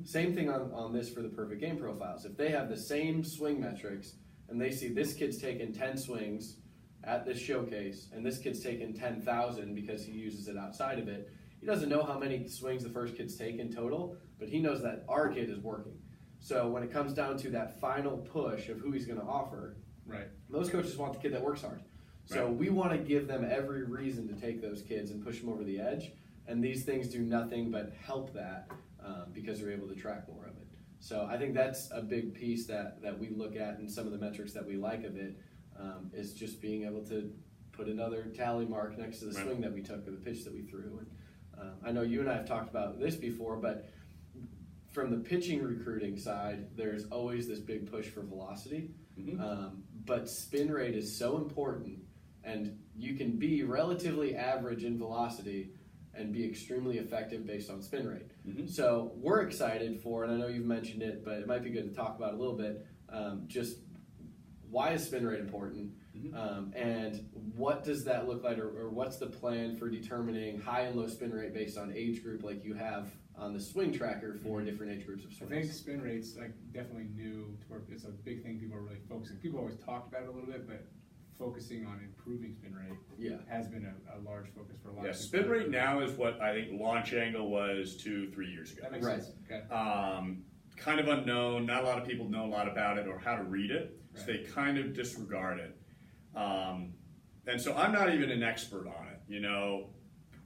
Same thing on this for the Perfect Game profiles. If they have the same swing metrics and they see this kid's taken 10 swings at this showcase, and this kid's taken 10,000 because he uses it outside of it. He doesn't know how many swings the first kid's taken total, but he knows that our kid is working. So when it comes down to that final push of who he's going to offer, right, most coaches want the kid that works hard. So we want to give them every reason to take those kids and push them over the edge. And these things do nothing but help that because they're able to track more of it. So I think that's a big piece that we look at, and some of the metrics that we like of it is just being able to put another tally mark next to the swing that we took or the pitch that we threw. And I know you and I have talked about this before, but from the pitching recruiting side, there's always this big push for velocity. But spin rate is so important, and you can be relatively average in velocity and be extremely effective based on spin rate. So we're excited for, and I know you've mentioned it, but it might be good to talk about it a little bit, just why is spin rate important, and what does that look like, or what's the plan for determining high and low spin rate based on age group like you have on the swing tracker for different age groups of swings? I think spin rates definitely new to where it's a big thing people are really focusing. People always talked about it a little bit, but focusing on improving spin rate has been a large focus for a lot of people. Spin rate now is what I think launch angle was 2-3 years ago. That makes sense. Okay. Kind of unknown. Not a lot of people know a lot about it or how to read it, so they kind of disregard it. And so I'm not even an expert on it. You know,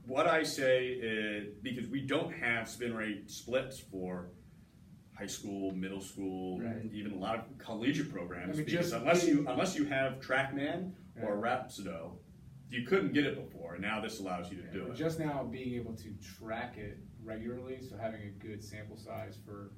what I say is, because we don't have spin rate splits for high school, middle school, even a lot of collegiate programs. I mean, because unless you have TrackMan or Rhapsodo, you couldn't get it before, and now this allows you to do it. Just now being able to track it regularly, so having a good sample size for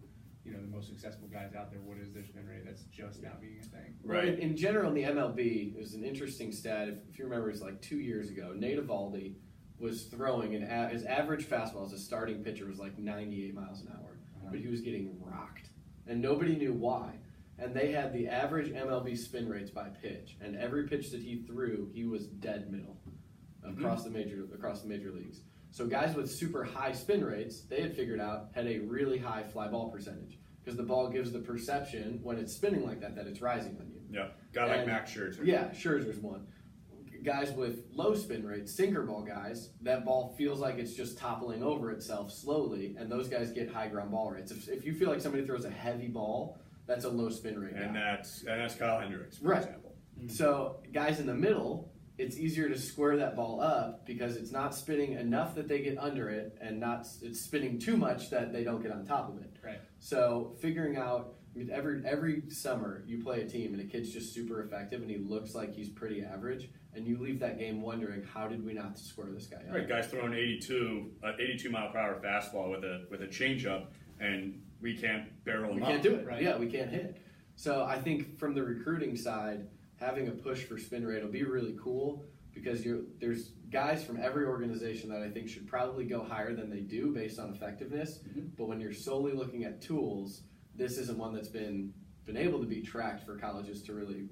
the most successful guys out there, what is their spin rate? That's just now being a thing. Right. Well, in general, in the MLB, there's an interesting stat. If you remember, it's like 2 years ago, Nate Eovaldi was throwing, and his average fastball as a starting pitcher was like 98 miles an hour. But he was getting rocked, and nobody knew why. And they had the average MLB spin rates by pitch, and every pitch that he threw, he was dead middle across the major leagues. So guys with super high spin rates, they had figured out, had a really high fly ball percentage, because the ball gives the perception when it's spinning like that it's rising on you. Yeah, guy like Max Scherzer. Yeah, Scherzer's one. Guys with low spin rates, sinker ball guys, that ball feels like it's just toppling over itself slowly, and those guys get high ground ball rates. If you feel like somebody throws a heavy ball, that's a low spin rate and guy. That's Kyle Hendricks, for example. So guys in the middle, it's easier to square that ball up because it's not spinning enough that they get under it, and it's spinning too much that they don't get on top of it. Right. So figuring out, every summer you play a team and a kid's just super effective and he looks like he's pretty average, and you leave that game wondering, how did we not square this guy up? Right, guys throwing 82 mile per hour fastball with a changeup, and we can't barrel him up. We can't do it. Right. Yeah, we can't hit. So I think from the recruiting side, having a push for spin rate will be really cool, because there's guys from every organization that I think should probably go higher than they do based on effectiveness. But when you're solely looking at tools, this isn't one that's been able to be tracked for colleges to really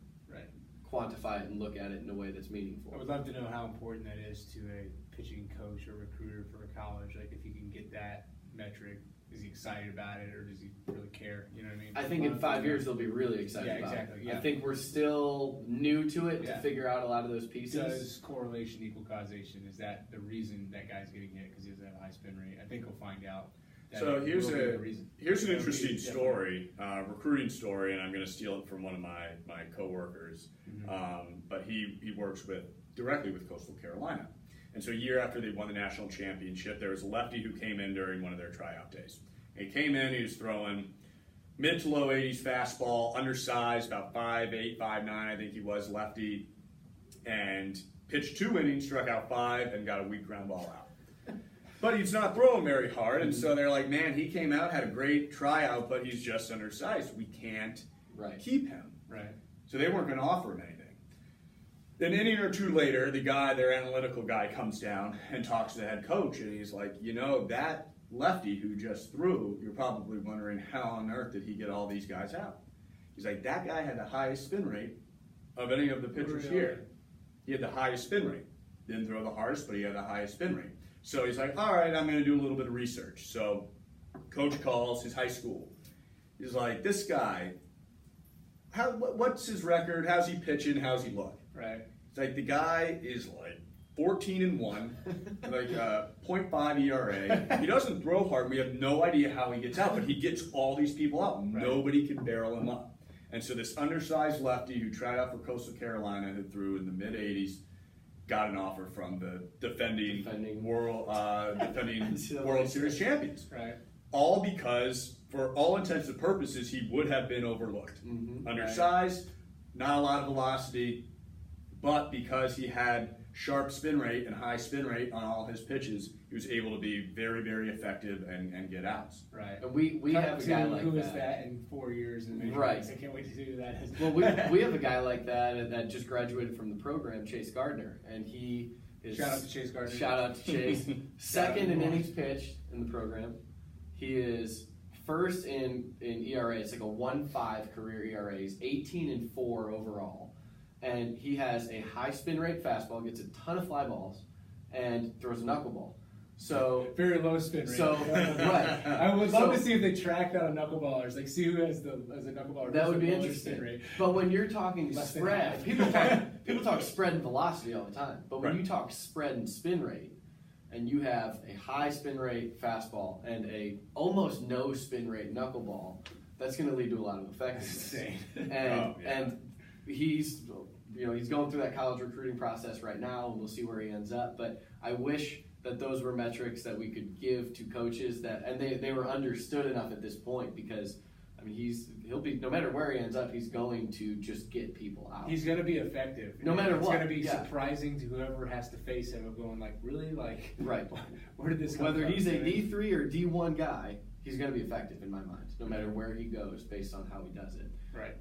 quantify it and look at it in a way that's meaningful. I would love to know how important that is to a pitching coach or recruiter for a college. Like, if he can get that metric, is he excited about it, or does he really care? You know what I mean? I think in 5 years they'll be really excited about it. I think we're still new to it to figure out a lot of those pieces. Does correlation equal causation? Is that the reason that guy's getting hit because he doesn't have a high spin rate? I think we'll find out. So here's an interesting story, recruiting story, and I'm going to steal it from one of my coworkers. But he works directly with Coastal Carolina. And so a year after they won the national championship, there was a lefty who came in during one of their tryout days. And he came in, he was throwing mid to low 80s fastball, undersized, about 5'8", 5'9", I think he was, lefty, and pitched 2 innings, struck out 5, and got a weak ground ball out. But he's not throwing very hard, and so they're like, man, he came out, had a great tryout, but he's just undersized. We can't keep him. Right. So they weren't going to offer him anything. An inning or two later, their analytical guy comes down and talks to the head coach, and he's like, that lefty who just threw, you're probably wondering how on earth did he get all these guys out? He's like, that guy had the highest spin rate of any of the pitchers here. He had the highest spin rate. Didn't throw the hardest, but he had the highest spin rate. So he's like, all right, I'm going to do a little bit of research. So coach calls his high school. He's like, this guy, what's his record? How's he pitching? How's he look? Right. He's Like the guy is like 14-1, like 0.5 ERA. He doesn't throw hard. We have no idea how he gets out, but he gets all these people out. Right. Nobody can barrel him up. And so this undersized lefty who tried out for Coastal Carolina, who threw in the mid 80s, got an offer from the defending World Series champions. Right. All because, for all intents and purposes, he would have been overlooked. Undersized, not a lot of velocity, but because he had sharp spin rate and high spin rate on all his pitches, he was able to be very, very effective and get outs. Right. And we have a guy like that. Who is that in 4 years? Right. I can't wait to do that. Well, we have a guy like that just graduated from the program, Chase Gardner, and he is. Shout out to Chase Gardner. Shout out to Chase. Second in innings pitched in the program. He is first in ERA. It's like a 1.5 career ERA. He's 18-4 overall. And he has a high spin rate fastball, gets a ton of fly balls, and throws a knuckleball. So very low spin rate. So right, I would love to see if they tracked out a knuckleballers, like see who has a knuckleballer. That would be interesting. But when you're talking spread, people talk spread and velocity all the time. But when you talk spread and spin rate, and you have a high spin rate fastball and a almost no spin rate knuckleball, that's going to lead to a lot of effectiveness. And he's going through that college recruiting process right now, and we'll see where he ends up. But I wish that those were metrics that we could give to coaches and they were understood enough at this point, because I mean he'll be, no matter where he ends up, he's going to just get people out. He's going to be effective. No matter what. It's going to be surprising to whoever has to face him, of going like, really, like, right? Where did this come Whether from? he's a D3 or D1 guy, he's going to be effective in my mind, no matter where he goes, based on how he does it. Right.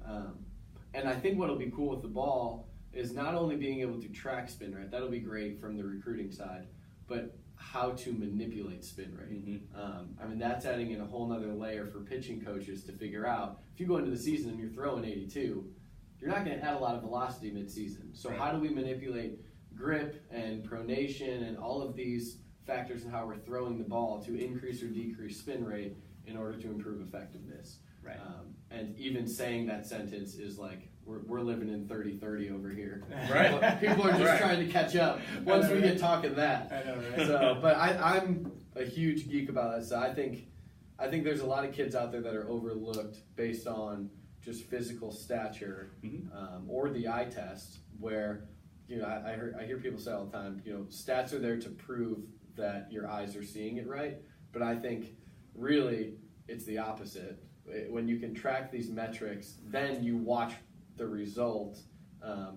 And I think what'll be cool with the ball is not only being able to track spin rate, that'll be great from the recruiting side, but how to manipulate spin rate. I mean, that's adding in a whole nother layer for pitching coaches to figure out. If you go into the season and you're throwing 82, you're not going to add a lot of velocity mid-season. So how do we manipulate grip and pronation and all of these factors in how we're throwing the ball to increase or decrease spin rate in order to improve effectiveness? Right. And even saying that sentence is like, we're living in 30-30 over here. Right. People are just trying to catch up once we get talking that. I know, right? So, but I'm a huge geek about that. So I think there's a lot of kids out there that are overlooked based on just physical stature or the eye test, where I hear people say all the time, stats are there to prove that your eyes are seeing it right. But I think really it's the opposite. When you can track these metrics, then you watch the result,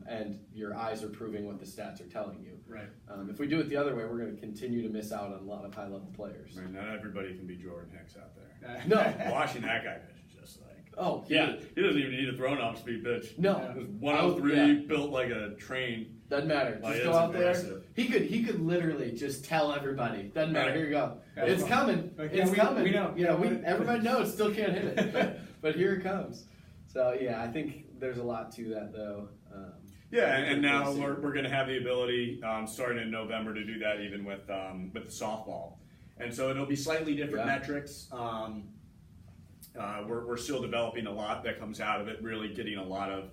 and your eyes are proving what the stats are telling you. Right. If we do it the other way, we're going to continue to miss out on a lot of high-level players. I mean, not everybody can be Jordan Hicks out there. No. Watching that guy pitch is just like, he doesn't even need a thrown off-speed pitch. No. It was 103, built like a train. Doesn't matter. Just go out there. He could literally just tell everybody. Doesn't matter. Here you go. It's coming. It's coming. We know. Everybody knows. Still can't hit it. But here it comes. So I think there's a lot to that though. And now we're going to have the ability starting in November to do that even with the softball, and so it'll be slightly different metrics. We're still developing a lot that comes out of it. Really getting a lot of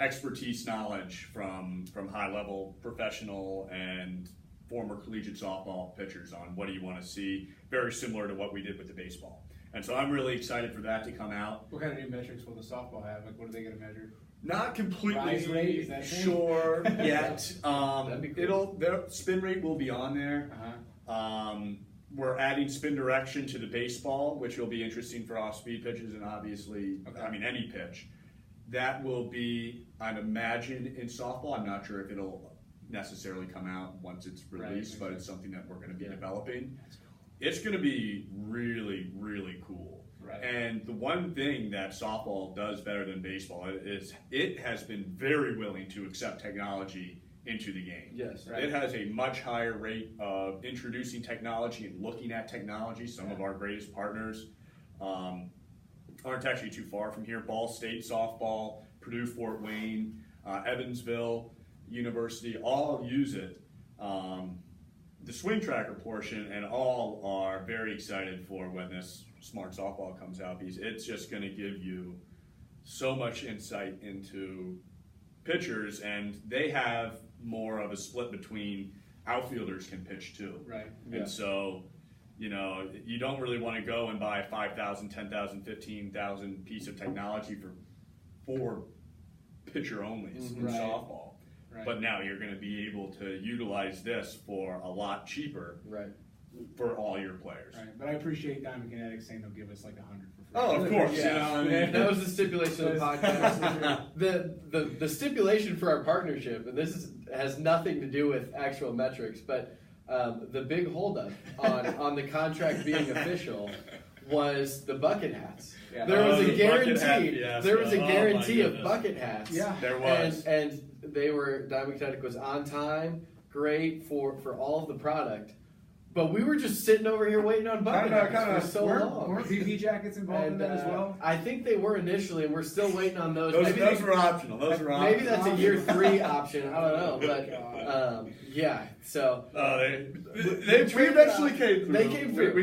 expertise knowledge from high-level professional and former collegiate softball pitchers on what do you want to see, very similar to what we did with the baseball. And so I'm really excited for that to come out. What kind of new metrics will the softball have? Like, what are they going to measure? Not completely Rise rate, is that sure yet. That'd be cool. Their spin rate will be on there. We're adding spin direction to the baseball, which will be interesting for off-speed pitches and obviously, any pitch. That will be, I'd imagine, in softball. I'm not sure if it'll necessarily come out once it's released, but it's something that we're going to be developing. It's going to be really, really cool. Right. And the one thing that softball does better than baseball is it has been very willing to accept technology into the game. Yes. Right. It has a much higher rate of introducing technology and looking at technology. Some of our greatest partners aren't actually too far from here. Ball State softball, Purdue, Fort Wayne, Evansville University, all use it. The swing tracker portion, and all are very excited for when this smart softball comes out, because it's just going to give you so much insight into pitchers, and they have more of a split between outfielders can pitch too. Right. And so, you know, you don't really want to go and buy 5,000, 10,000, 15,000 piece of technology for 4 pitcher onlys in softball. Right. But now you're going to be able to utilize this for a lot cheaper. Right. For all your players. Right, but I appreciate Diamond Kinetics saying they'll give us like 100 for free. Oh, of course. Yeah. You know, I mean, that was the stipulation of the podcast. the stipulation for our partnership, and this has nothing to do with actual metrics, but the big holdup on the contract being official was the bucket hats. Yeah. There was a guarantee. There was a guarantee of bucket hats. Yeah, there was, and they were Diamond Kinetic was on time, great for all of the product. But we were just sitting over here waiting on bucket hats for so long. Weren't BP jackets involved in that as well? I think they were initially, and we're still waiting on those. Those were optional. Maybe that's a year 3 option. I don't know, but yeah. So we eventually came through. They came through.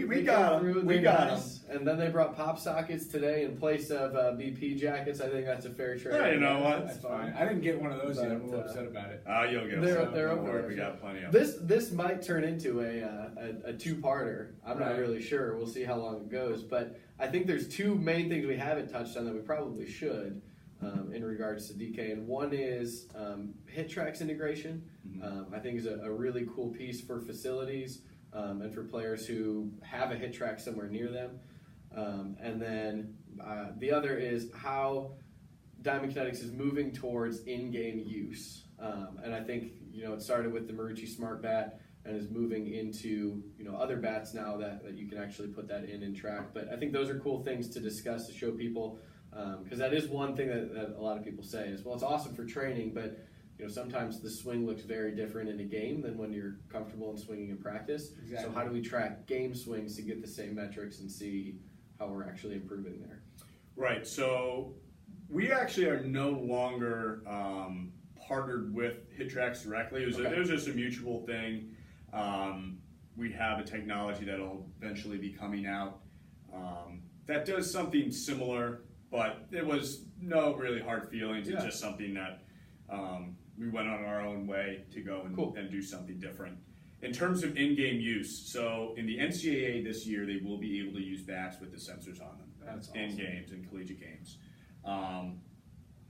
We got them. We got them. And then they brought pop sockets today in place of BP jackets. I think that's a fair trade. Yeah, you know what? That's fine. I didn't get one of those yet. I'm a little upset about it. You'll get them. They're over. We got plenty of them. This might turn into a 2-parter. I'm not really sure. We'll see how long it goes. But I think there's 2 main things we haven't touched on that we probably should in regards to DK. And one is hit tracks integration. I think is a really cool piece for facilities and for players who have a hit track somewhere near them. And then the other is how Diamond Kinetics is moving towards in-game use. And I think, you know, it started with the Marucci Smart Bat and is moving into, you know, other bats now that you can actually put that in track. But I think those are cool things to discuss, to show people, because that is one thing that a lot of people say is, well, it's awesome for training, but you know, sometimes the swing looks very different in a game than when you're comfortable in swinging in practice. Exactly. So how do we track game swings to get the same metrics and see how we're actually improving there? Right. So we actually are no longer partnered with HitTrax directly. It was just a mutual thing. We have a technology that'll eventually be coming out that does something similar, but it was no really hard feelings. It's just something that we went on our own way to go and do something different. In terms of in-game use, so in the NCAA this year, they will be able to use bats with the sensors on them. That's awesome. In games, in collegiate games.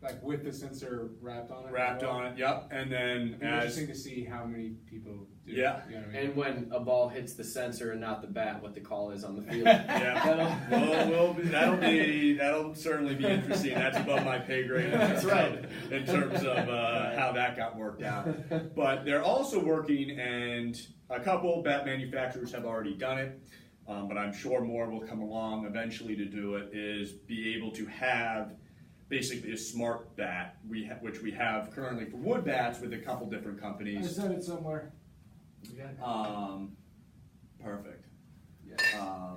Like with the sensor wrapped on it? Wrapped on it, yep. And then interesting to see how many people do. Yeah. You know what I mean? And when a ball hits the sensor and not the bat, what the call is on the field. Yeah. That'll certainly be interesting. That's above my pay grade. That's right. In terms of how that got worked out. But they're also working, and a couple bat manufacturers have already done it, but I'm sure more will come along eventually to do it, is be able to have basically a smart bat, which we have currently for wood bats with a couple different companies. I said it somewhere. Perfect. Yeah.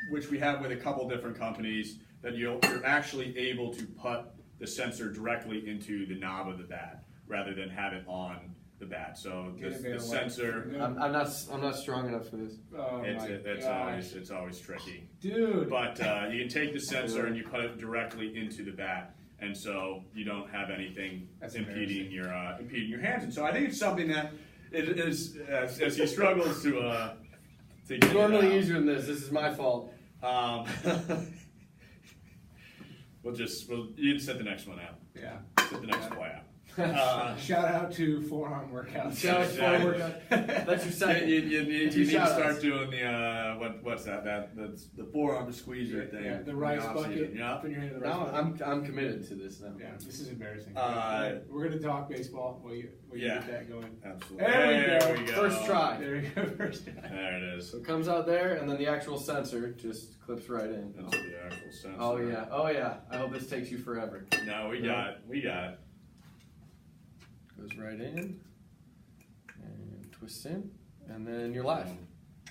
Which we have with a couple different companies that you're actually able to put the sensor directly into the knob of the bat rather than have it on the bat. So the sensor. I'm not strong enough for this. Oh it's always tricky, dude. But you can take the sensor and you put it directly into the bat, and so you don't have anything impeding your hands. And so I think it's something that it is as he struggles to get it's normally easier than this. This is my fault. You can set the next one out. Yeah. Set the next one out. Shout out to forearm workouts. Shout out to forearm workouts. That's your second. You need to start doing the what's that? That's the forearm squeezer thing. Yeah, the rice bucket. Yeah. Put your hand in the rice bucket. I'm committed to this now. Yeah, this is embarrassing. We're gonna talk baseball while you get that going. Absolutely. There we go. First try. There we go. First try. There it is. So it comes out there, and then the actual sensor just clips right in. That's the actual sensor. Oh yeah. I hope this takes you forever. No, we got it. Goes right in, and twists in, and then you're live.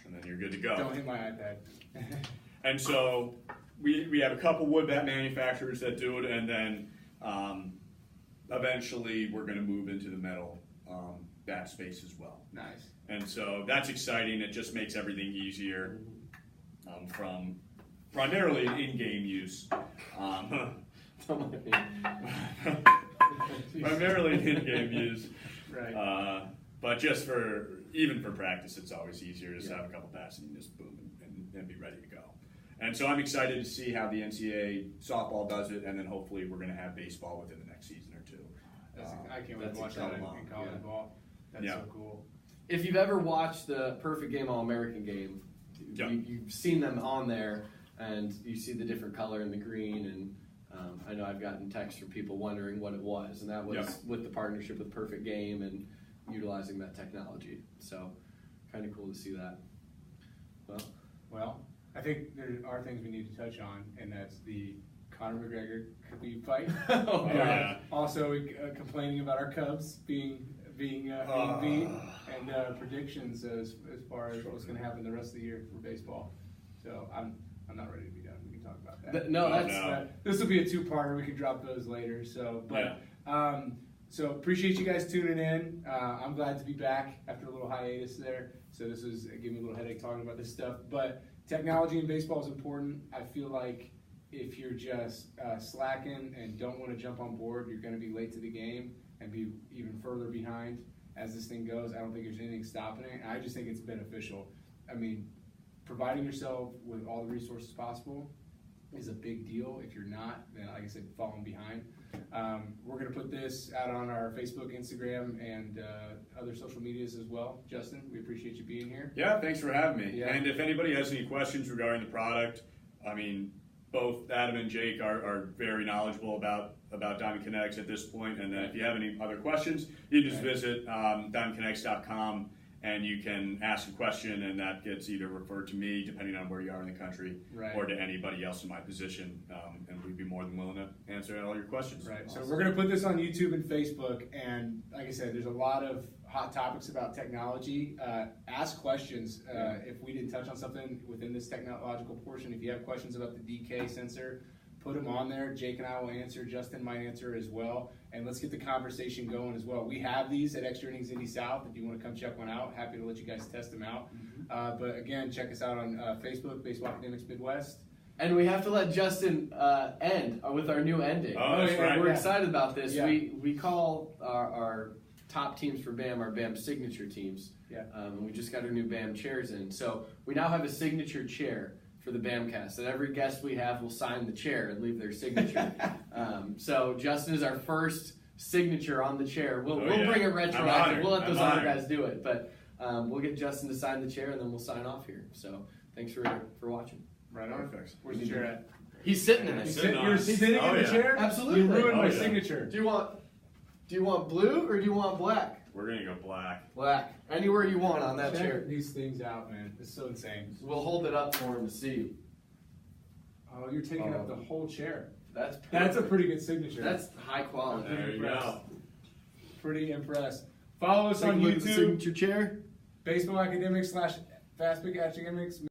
And then you're good to go. Don't hit my iPad. And so we have a couple wood bat manufacturers that do it, and then eventually we're going to move into the metal bat space as well. Nice. And so that's exciting. It just makes everything easier from primarily in-game use. Primarily in-game use. Right. But just even for practice, it's always easier to just have a couple passes and just boom and be ready to go. And so I'm excited to see how the NCAA softball does it, and then hopefully we're going to have baseball within the next season or two. I can't wait to watch that in college ball. That's so cool. If you've ever watched the Perfect Game All-American game, you've seen them on there, and you see the different color in the green, and I know I've gotten texts from people wondering what it was, and that was with the partnership with Perfect Game and utilizing that technology. So kind of cool to see that. Well, I think there are things we need to touch on, and that's the Conor McGregor Khabib fight. Also, complaining about our Cubs being beat, and predictions as far as what's going to happen the rest of the year for baseball. So I'm not ready to be done. We can talk about that. This will be a two-parter. We can drop those later. So, so appreciate you guys tuning in. I'm glad to be back after a little hiatus there. So this is giving me a little headache talking about this stuff. But technology in baseball is important. I feel like if you're just slacking and don't want to jump on board, you're going to be late to the game and be even further behind as this thing goes. I don't think there's anything stopping it. I just think it's beneficial. I mean, providing yourself with all the resources possible is a big deal. If you're not, then like I said, falling behind. We're going to put this out on our Facebook, Instagram, and other social medias as well. Justin, we appreciate you being here. Yeah, thanks for having me. Yeah. And if anybody has any questions regarding the product, I mean, both Adam and Jake are very knowledgeable about Diamond Kinetics at this point. And if you have any other questions, you can just visit diamondkinetics.com. And you can ask a question, and that gets either referred to me, depending on where you are in the country, or to anybody else in my position, and we'd be more than willing to answer all your questions. Right. So we're going to put this on YouTube and Facebook, and like I said, there's a lot of hot topics about technology. Ask questions if we didn't touch on something within this technological portion. If you have questions about the DK sensor, put them on there. Jake and I will answer. Justin might answer as well. And let's get the conversation going as well. We have these at Extra Innings Indy South. If you want to come check one out, happy to let you guys test them out. But again, check us out on Facebook, Baseball Academics Midwest. And we have to let Justin end with our new ending. Oh, that's right. We're excited about this. Yeah. We call our top teams for BAM our BAM signature teams. And we just got our new BAM chairs in. So we now have a signature chair for the BAMCast, and every guest we have will sign the chair and leave their signature. So Justin is our first signature on the chair. We'll bring it retroactive. We'll let those other guys do it, but we'll get Justin to sign the chair, and then we'll sign off here. So thanks for watching. Right on. Where's the chair at? He's sitting in it. You're sitting in the chair? Absolutely. You ruined my signature. Do you want blue or do you want black? We're gonna go black. Black. Anywhere you want on that chair. Check these things out, man. It's so insane. We'll hold it up for him to see. Oh, you're taking up the whole chair. That's a pretty good signature. That's high quality. There you go. Pretty impressed. Follow us on YouTube. Signature chair. Baseball Academics / Fastpick Academics.